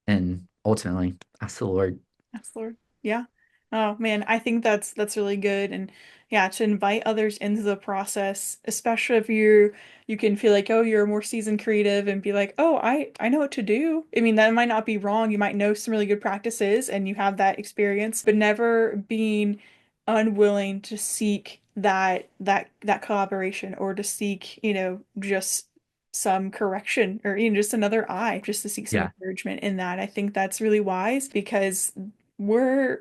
and ultimately ask the Lord.
Yes, Lord. Yeah. Oh man, I think that's really good. And yeah, to invite others into the process, especially if you can feel like, oh, you're a more seasoned creative and be like, oh, I know what to do. I mean, that might not be wrong. You might know some really good practices and you have that experience, but never being unwilling to seek that collaboration or to seek, just some correction or even just another eye just to seek some
Yeah,
encouragement in that. I think that's really wise because we're,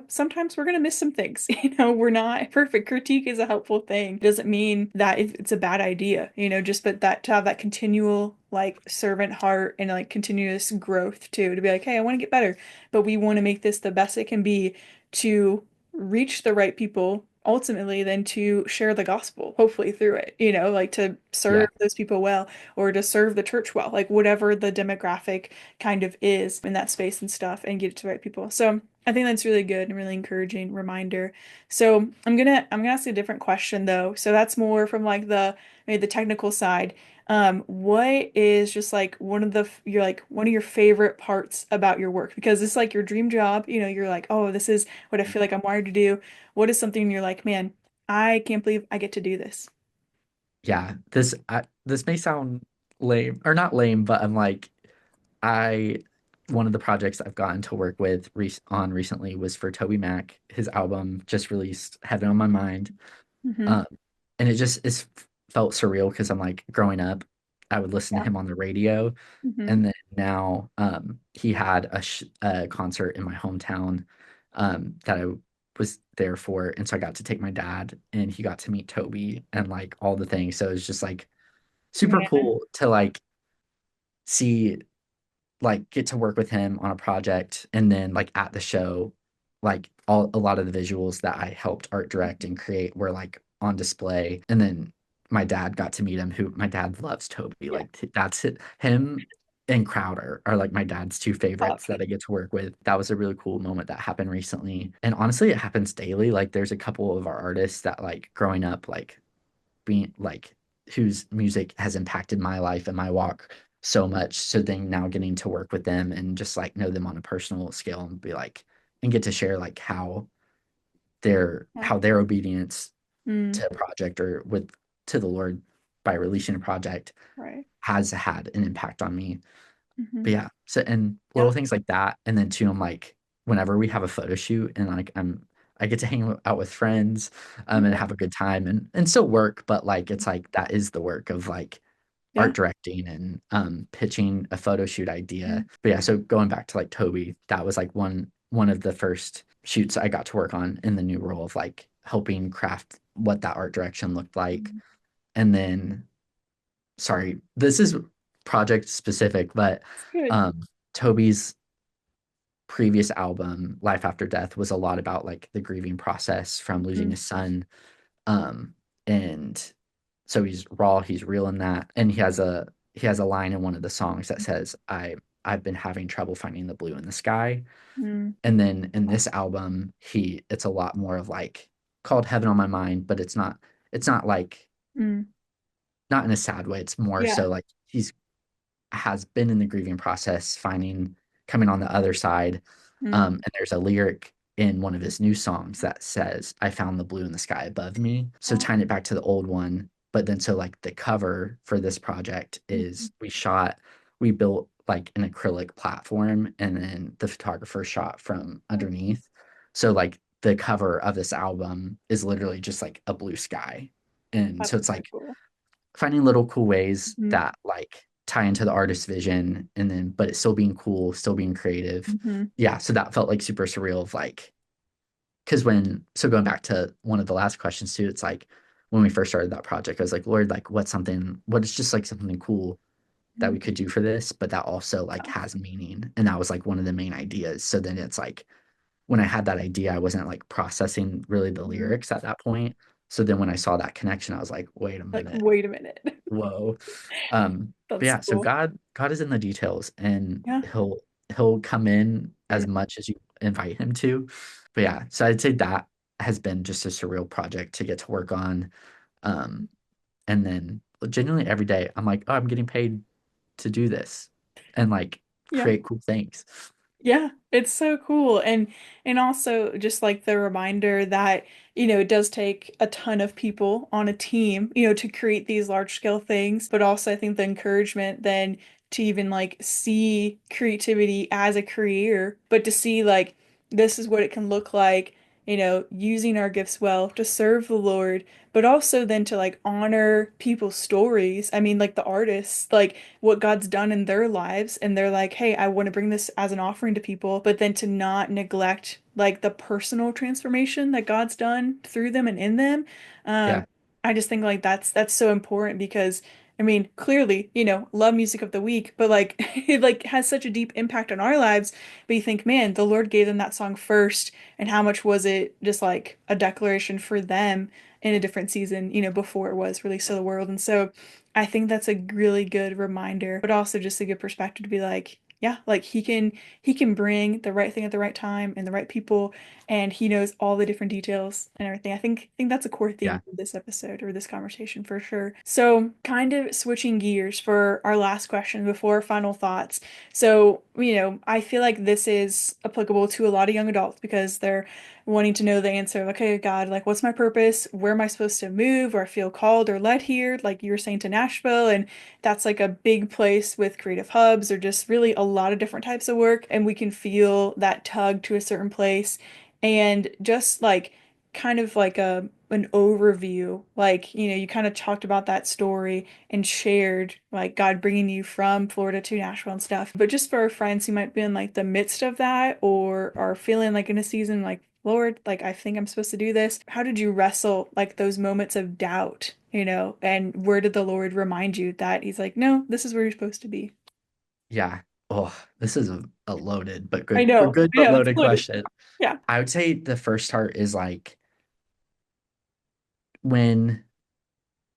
sometimes we're going to miss some things. We're not perfect. Critique is a helpful thing. Doesn't mean that it's a bad idea, just but that to have that continual like servant heart and like continuous growth too, to be like, hey, I want to get better, but we want to make this the best it can be to reach the right people ultimately then to share the gospel hopefully through it, like to serve
yeah,
those people well or to serve the church well, like whatever the demographic kind of is in that space and stuff and get it to the right people. So I think that's really good and really encouraging reminder. So I'm gonna ask you a different question though. So that's more from like the maybe the technical side. What is just like you're like one of your favorite parts about your work? Because it's like your dream job, you're like, oh, this is what I feel like I'm wired to do. What is something you're like, man, I can't believe I get to do this.
yeah. This may sound lame or not lame, but I'm like I one of the projects I've gotten to work with on recently was for Toby Mac. His album just released, Heaven on My Mind.
Hmm.
Um, and it just is felt surreal because I'm like growing up, I would listen to
Yeah.
him on the radio,
Hmm.
and then now he had a concert in my hometown that I was there for, and so I got to take my dad, and he got to meet Toby and like all the things. So it was just like super
Man.
cool to like see like get to work with him on a project and then like at the show like a lot of the visuals that I helped art direct and create were like on display and then my dad got to meet him who my dad loves Toby
Yeah.
like that's it him and Crowder are like my dad's two
Oh,
favorites that I get to work with. That was a really cool moment that happened recently and honestly it happens daily. Like there's a couple of our artists that like growing up like being like whose music has impacted my life and my walk so much. So then now getting to work with them and just like know them on a personal scale and be like and get to share like
yeah.
how their obedience
Mm,
to a project or with to the Lord by releasing a project
right.
has had an impact on me.
Hmm.
But yeah, so and
Yeah.
little things like that. And then too, I'm like, whenever we have a photo shoot and like I get to hang out with friends and
Yeah.
have a good time and still work, but like it's like that is the work of like
Yeah.
art directing and pitching a photo shoot idea.
Mm,
But yeah, so going back to like Toby, that was like one of the first shoots I got to work on in the new role of like helping craft what that art direction looked like.
mm.
And then, sorry, this is project specific, but
It's good.
um, Toby's previous album, Life After Death, was a lot about like the grieving process from losing
Mm,
his son. Um, and so he's raw, he's real in that. And he has a line in one of the songs that says, I've been having trouble finding the blue in the sky.
mm,
And then in this album, it's a lot more of like called Heaven on My Mind, but it's not like
mm.
not in a sad way. It's more
Yeah.
so like he's has been in the grieving process, coming on the other side.
Mm,
And there's a lyric in one of his new songs that says, I found the blue in the sky above me. So
oh,
tying it back to the old one, but then so like the cover for this project
mhm.
is we built like an acrylic platform and then the photographer shot from underneath. So like the cover of this album is literally just like a blue sky. And so
That's
it's
so
like
cool.
finding little cool ways
Mhm,
that like tie into the artist's vision and then but it's still being cool, still being creative.
mhm,
Yeah, so that felt like super surreal of like because going back to one of the last questions too, it's like when we first started that project, I was like, Lord, like what is just like something cool that
mhm.
we could do for this, but that also like has meaning. And that was like one of the main ideas. So then it's like when I had that idea, I wasn't like processing really the
Mhm.
lyrics at that point. So then when I saw that connection, I was like, wait a
Like,
minute.
wait a minute.
Whoa. But
That's
yeah, so
cool.
God is in the details and
Yeah.
he'll come in
Mm,
as much as you invite him to. But yeah, so I'd say that has been just a surreal project to get to work on. Um, and then genuinely every day I'm like, oh, I'm getting paid to do this and like
yeah.
create cool things.
Yeah, it's so cool. And also just like the reminder that, it does take a ton of people on a team, to create these large scale things, but also I think the encouragement then to even like see creativity as a career, but to see like this is what it can look like, using our gifts well to serve the Lord, but also then to like honor people's stories. I mean, like the artists, like what God's done in their lives and they're like, "Hey, I want to bring this as an offering to people," but then to not neglect like the personal transformation that God's done through them and in them. Um,
Yeah.
I just think like that's so important because I mean, clearly, love music of the week, but like it like has such a deep impact on our lives. But you think, man, the Lord gave them that song first, and how much was it just like a declaration for them in a different season, before it was released to the world. And so I think that's a really good reminder, but also just a good perspective to be like, yeah, like he can bring the right thing at the right time and the right people, and he knows all the different details and everything. I think that's a core theme
Yeah.
of this episode or this conversation for sure. So kind of switching gears for our last question before final thoughts. So, I feel like this is applicable to a lot of young adults because they're wanting to know the answer of, okay, God, like, what's my purpose? Where am I supposed to move or feel called or led here? Like you were saying to Nashville, and that's like a big place with creative hubs or just really a lot of different types of work. And we can feel that tug to a certain place. And just like kind of like an overview, like, you kind of talked about that story and shared like God bringing you from Florida to Nashville and stuff. But just for our friends who might be in like the midst of that or are feeling like in a season like, Lord, like I think I'm supposed to do this. How did you wrestle like those moments of doubt, and where did the Lord remind you that He's like, no, this is where you're supposed to be?
Yeah. Oh, this is a loaded but
I
good or
know,
good
I
but
know, it's
loaded
loaded.
question.
Yeah.
I would say the first part is like when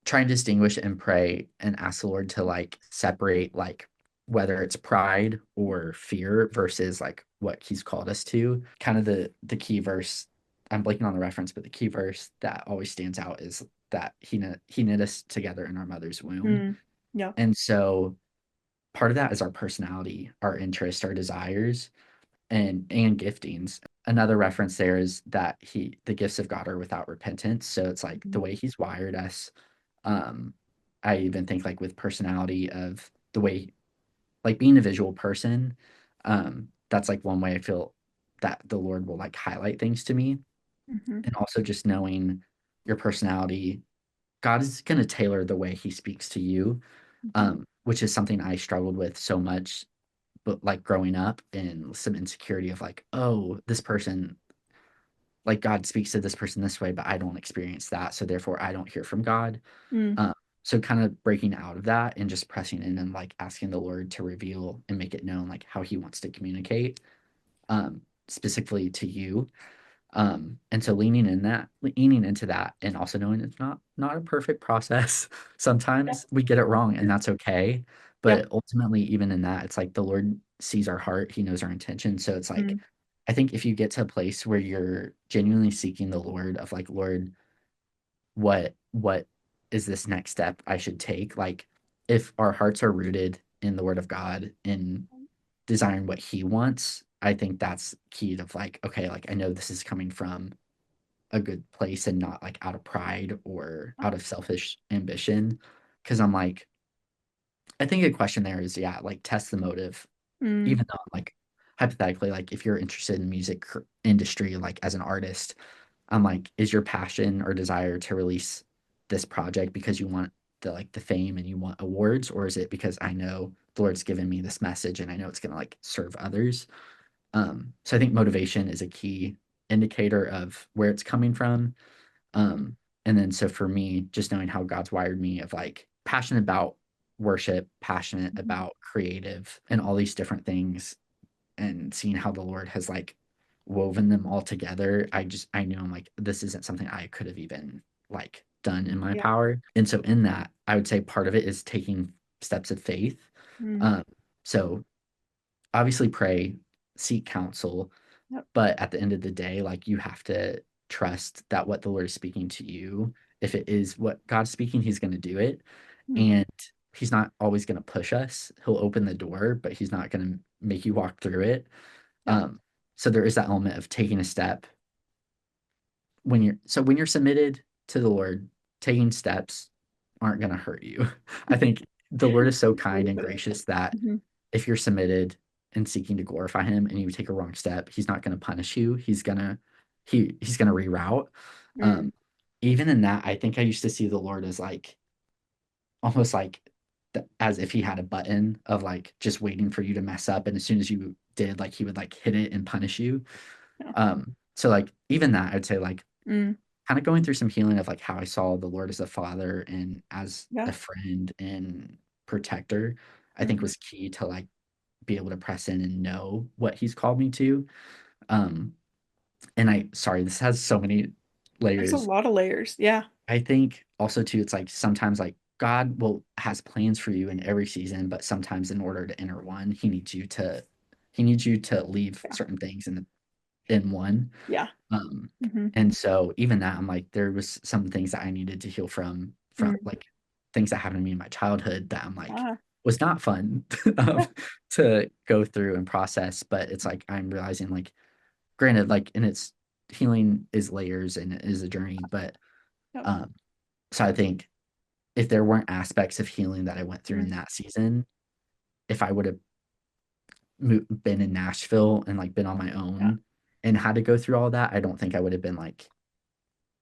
try and distinguish and pray and ask the Lord to like separate like whether it's pride or fear versus like what he's called us to. Kind of the key verse, I'm blanking on the reference, but the key verse that always stands out is that he knit us together in our mother's womb.
Mm. Yeah.
And so part of that is our personality, our interests, our desires, and giftings. Another reference there is that the gifts of God are without repentance. So it's like the
Mhm.
way he's wired us. um I even think like with personality of the way like being a visual person, that's like one way I feel that the Lord will like highlight things to me.
Mhm.
And also just knowing your personality, God is going to tailor the way he speaks to you.
Mhm.
which is something I struggled with so much, but like growing up and some insecurity of like, oh, this person, like God speaks to this person this way, but I don't experience that. So therefore I don't hear from God.
Mm.
So kind of breaking out of that and just pressing in and like asking the Lord to reveal and make it known like how he wants to communicate specifically to you. And so leaning into that and also knowing it's not a perfect process.
Yeah.
Sometimes we get it wrong and that's okay.
Yep.
But ultimately, even in that, it's like the Lord sees our heart, he knows our intention. So it's like,
Mm.
I think if you get to a place where you're genuinely seeking the Lord of like, Lord, what is this next step I should take? Like if our hearts are rooted in the word of God in desiring what he wants, I think that's key to like, okay, like I know this is coming from a good place and not like out of pride or out of selfish ambition. Cause I'm like, I think a question there is, yeah, like test the motive,
Mm.
even though like hypothetically, like if you're interested in the music industry, like as an artist, I'm like, is your passion or desire to release this project because you want the fame and you want awards, or is it because I know the Lord's given me this message and I know it's gonna like serve others? So I think motivation is a key indicator of where it's coming from. And then so for me, just knowing how God's wired me of like passionate about worship, passionate
Mhm.
about creative and all these different things and seeing how the Lord has like woven them all together, I knew I'm like, this isn't something I could have even like done in my
Yeah.
power. And so in that, I would say part of it is taking steps of faith.
Mm.
Um, so obviously pray, seek counsel,
Yep.
but at the end of the day, like you have to trust that what the Lord is speaking to you, if it is what God's speaking, he's going to do it.
Mm.
And he's not always going to push us. He'll open the door, but he's not going to make you walk through it.
Yep.
Um, so there is that element of taking a step when you're submitted to the Lord, taking steps aren't going to hurt you. I think the Lord is so
Way
kind
to
and
put it.
gracious that
Mhm.
if you're submitted and seeking to glorify him and you take a wrong step, he's not going to punish you. He's going to reroute.
Mm.
Um, even in that, I think I used to see the Lord as like almost like as if he had a button of like just waiting for you to mess up and as soon as you did like he would like hit it and punish you.
Yeah.
So like even that I'd say like
Mm.
kind of going through some healing of like how I saw the Lord as a father and as
Yeah.
a friend and protector, I think
Mhm.
was key to like be able to press in and know what he's called me to. Um, and sorry, this has so many
There's a
layers.
lot of layers. Yeah.
I think also too, it's like sometimes like God will has plans for you in every season, but sometimes in order to enter one, he needs you to leave
Yeah.
certain things in one.
Yeah.
Um,
Mhm.
and so even that, I'm like, there was some things that I needed to heal from
Mm.
like things that happened to me in my childhood that I'm like
Ah.
was not fun
Yeah.
to go through and process. But it's like I'm realizing like, granted, like, and it's healing is layers and it is a journey, but
Yep.
um, so I think if there weren't aspects of healing that I went through in
Mm.
that season, if I would have been in Nashville and like been on my
Yeah.
own and had to go through all that, I don't think I would have been like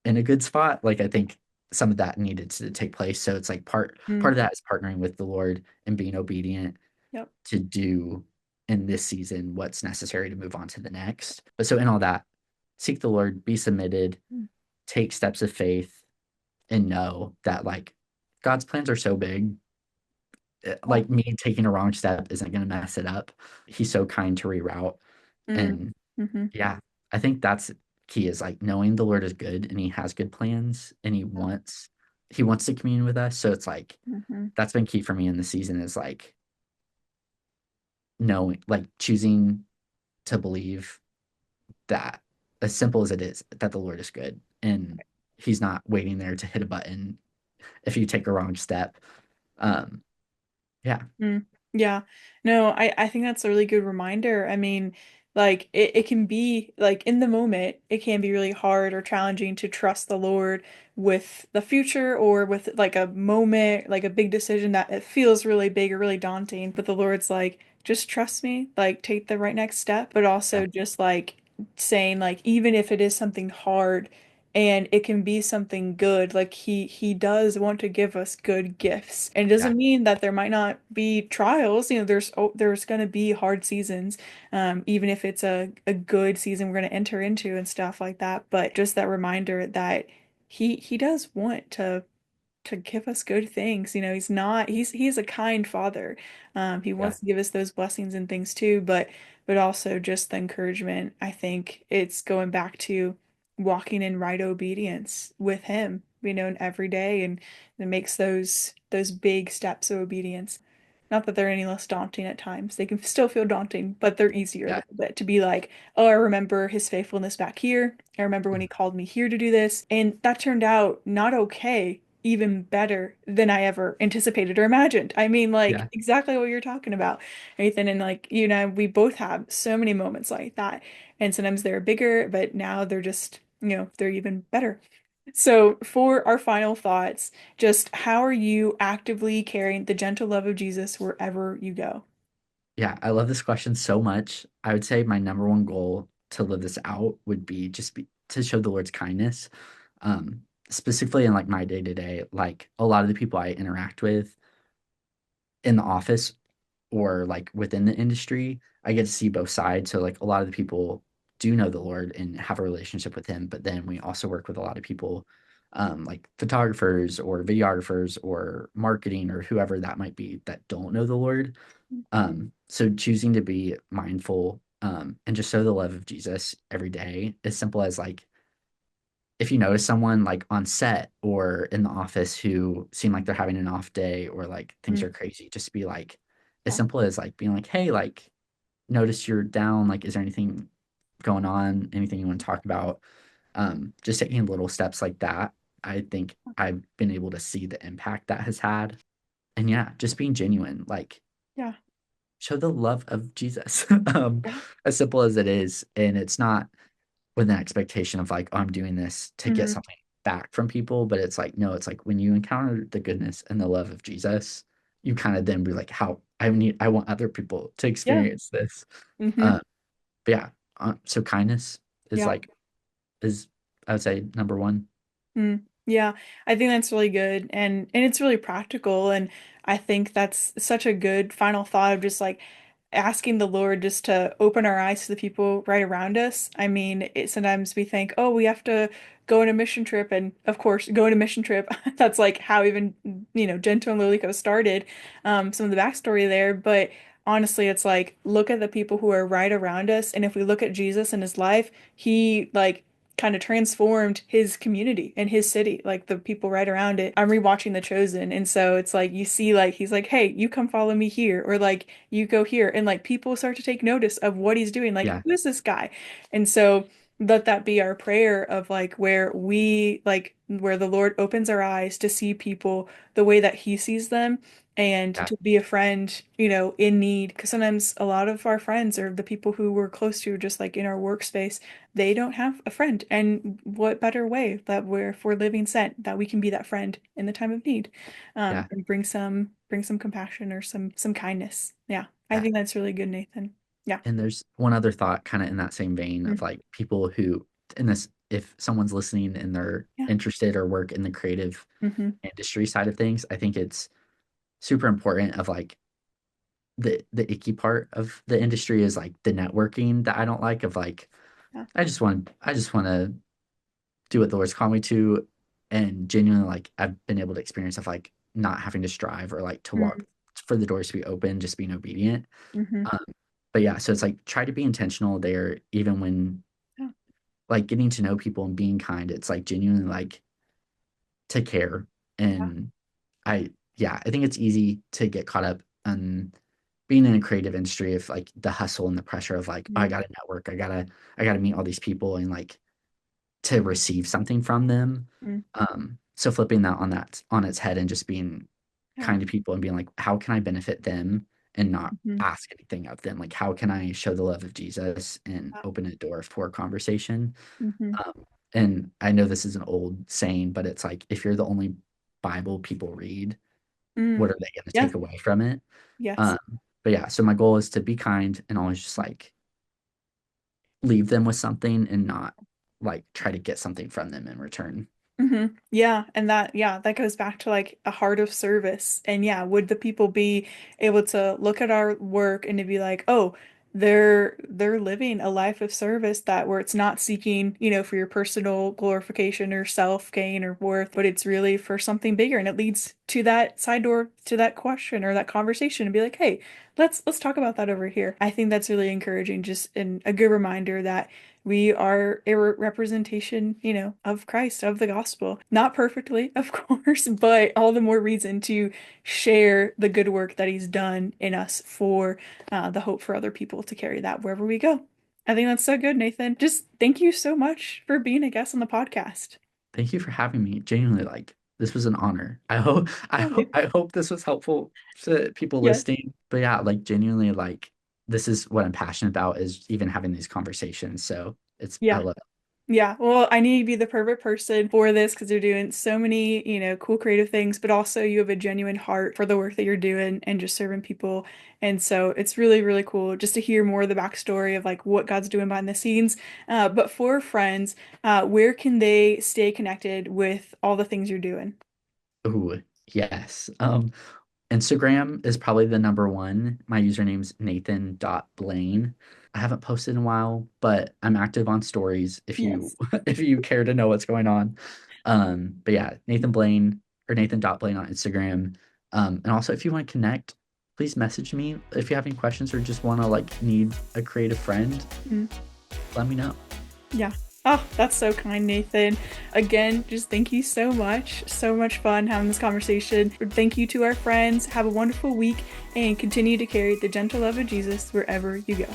in a good spot. Like I think some of that needed to take place. So it's like part
Mm.
of that is partnering with the Lord and being obedient
Yep.
to do in this season what's necessary to move on to the next. But so in all that, seek the Lord, be submitted,
Mm.
take steps of faith, and know that like God's plans are so big.
Yeah.
Like me taking a wrong step isn't going to mess it up. He's so kind to reroute.
Mm.
And
Mhm.
yeah, I think that's key is like knowing the Lord is good and he has good plans and
Yeah.
he wants to commune with us. So it's like
Mhm.
that's been key for me in the season is like knowing like choosing to believe that as simple as it is that the Lord is good and he's not waiting there to hit a button if you take a wrong step. Um yeah.
Mm, yeah. No, I think that's a really good reminder. I mean, like it can be like in the moment, it can be really hard or challenging to trust the Lord with the future or with like a moment, like a big decision that it feels really big or really daunting. But the Lord's like, just trust me, like take the right next step, but
Yeah.
also just like saying like even if it is something hard and it can be something good. Like he does want to give us good gifts. And it
Yeah.
doesn't mean that there might not be trials. You know, there's going to be hard seasons. Even if it's a good season we're going to enter into and stuff like that. But just that reminder that he does want to give us good things. You know, he's a kind father. He
Yeah.
wants to give us those blessings and things too, but also just the encouragement. I think it's going back to walking in right obedience with him, you know, and every day, and it makes those big steps of obedience. Not that they're any less daunting at times. They can still feel daunting, but they're easier a
Yeah.
little bit to be like, oh, I remember his faithfulness back here. I remember when he called me here to do this. And that turned out not okay, even better than I ever anticipated or imagined. I mean, like
Yeah.
exactly what you're talking about, Nathan. And like, you know, we both have so many moments like that. And sometimes they're bigger, but now they're just, you know, they're even better. So, for our final thoughts, just how are you actively carrying the gentle love of Jesus wherever you go?
Yeah, I love this question so much. I would say my number one goal to live this out would be just be to show the Lord's kindness. Specifically in like my day to day, like a lot of the people I interact with in the office or like within the industry, I get to see both sides. So like a lot of the people do know the Lord and have a relationship with him, but then we also work with a lot of people like photographers or videographers or marketing or whoever that might be that don't know the Lord. So choosing to be mindful and just show the love of Jesus every day, as simple as like if you notice someone like on set or in the office who seem like they're having an off day or like things
Mm,
are crazy, just be like as
yeah.
simple as like being like, hey, like notice you're down, like is there anything going on, anything you want to talk about? Just taking little steps like that, I think I've been able to see the impact that has had. And yeah, just being genuine, like
Yeah.
show the love of Jesus.
Yeah.
As simple as it is. And it's not with an expectation of like, oh, I'm doing this to get
Hmm.
something back from people, but it's like, no, it's like when you encounter the goodness and the love of Jesus, you kind of then be like, how I want other people to
Yeah.
experience this.
Hmm.
Um, but yeah, so kindness is
Yeah.
like, is I would say number one.
Mm, yeah, I think that's really good and it's really practical and I think that's such a good final thought of just like asking the Lord just to open our eyes to the people right around us. I mean, sometimes we think, oh, we have to go on a mission trip and of course, go on a mission trip. That's like how even, you know, Gento and Lilico started, some of the backstory there, but honestly, it's like look at the people who are right around us and if we look at Jesus and his life, he like kind of transformed his community and his city, like the people right around it. I'm rewatching The Chosen, and so it's like you see, like he's like, "Hey, you come follow me here," or like you go here, and like people start to take notice of what he's doing. Like,
Yeah,
who is this guy? And so let that be our prayer of like where we like where the Lord opens our eyes to see people the way that he sees them. And
yeah,
to be a friend, you know, in need. Because sometimes a lot of our friends are the people who we're close to, just like in our workspace they don't have a friend. And what better way that we're if we're living sent that we can be that friend in the time of need,
yeah,
and bring some compassion or some kindness. Yeah, I
yeah.
think that's really good, Nathan. Yeah.
And there's one other thought kind of in that same vein
Mm,
of like people who in this, if someone's listening and they're
yeah.
interested or work in the creative
Hmm.
industry side of things, I think it's super important of like the icky part of the industry is like the networking that I don't like of like
Yeah.
I just want to do what the Lord's called me to and genuinely like I've been able to experience of like not having to strive or like to walk
Mm,
for the doors to be open, just being obedient.
hmm.
Um, but yeah, so it's like try to be intentional there even when
Yeah.
like getting to know people and being kind. It's like genuinely like to care.
Yeah.
And yeah, I think it's easy to get caught up on being in a creative industry of like the hustle and the pressure of like, oh, I
Mm,
gotta network, I gotta meet all these people and like to receive something from them.
mm,
So flipping that on its head and just being
yeah.
kind to people and being like, how can I benefit them and not
Hmm.
ask anything of them? Like, how can I show the love of Jesus and
Yeah.
open a door for conversation?
Hmm.
And I know this is an old saying, but it's like if you're the only Bible people read, what
Mm,
are they going to
yeah.
take away from it?
Yes.
Um, but yeah, so my goal is to be kind and always just like leave them with something and not like try to get something from them in return.
Yeah, and that goes back to like a heart of service. And yeah, would the people be able to look at our work and to be like, "Oh, they're living a life of service that where it's not seeking, for your personal glorification or self-gain or worth, but it's really for something bigger." And it leads to that side door to that question or that conversation and be like, "Hey, let's talk about that over here." I think that's really encouraging, just and a good reminder that we are a representation, of Christ, of the gospel. Not perfectly, of course, but all the more reason to share the good work that he's done in us for the hope for other people to carry that wherever we go. I think that's so good, Nathan. Just thank you so much for being a guest on the podcast.
Thank you for having me. Genuinely, like this was an honor. I hope this was helpful to people
Yes.
listening. But yeah, like genuinely, like this is what I'm passionate about is even having these conversations. So I
Yeah.
love it.
Yeah, well, I need to be the perfect person for this because you're doing so many, cool creative things, but also you have a genuine heart for the work that you're doing and just serving people. And so it's really, really cool just to hear more of the backstory of like what God's doing behind the scenes. But for friends, where can they stay connected with all the things you're doing?
Ooh, yes. Instagram is probably the number one. My username's Nathan.Blaine. I haven't posted in a while, but I'm active on stories if you
Yes.
if you care to know what's going on. But yeah, Nathan Blaine or Nathan.Blaine on Instagram. And also if you want to connect, please message me if you have any questions or just want to like need a creative friend,
Mm.
let me know.
Yeah. Oh, that's so kind, Nathan. Again, just thank you so much. So much fun having this conversation. Thank you to our friends. Have a wonderful week and continue to carry the gentle love of Jesus wherever you go.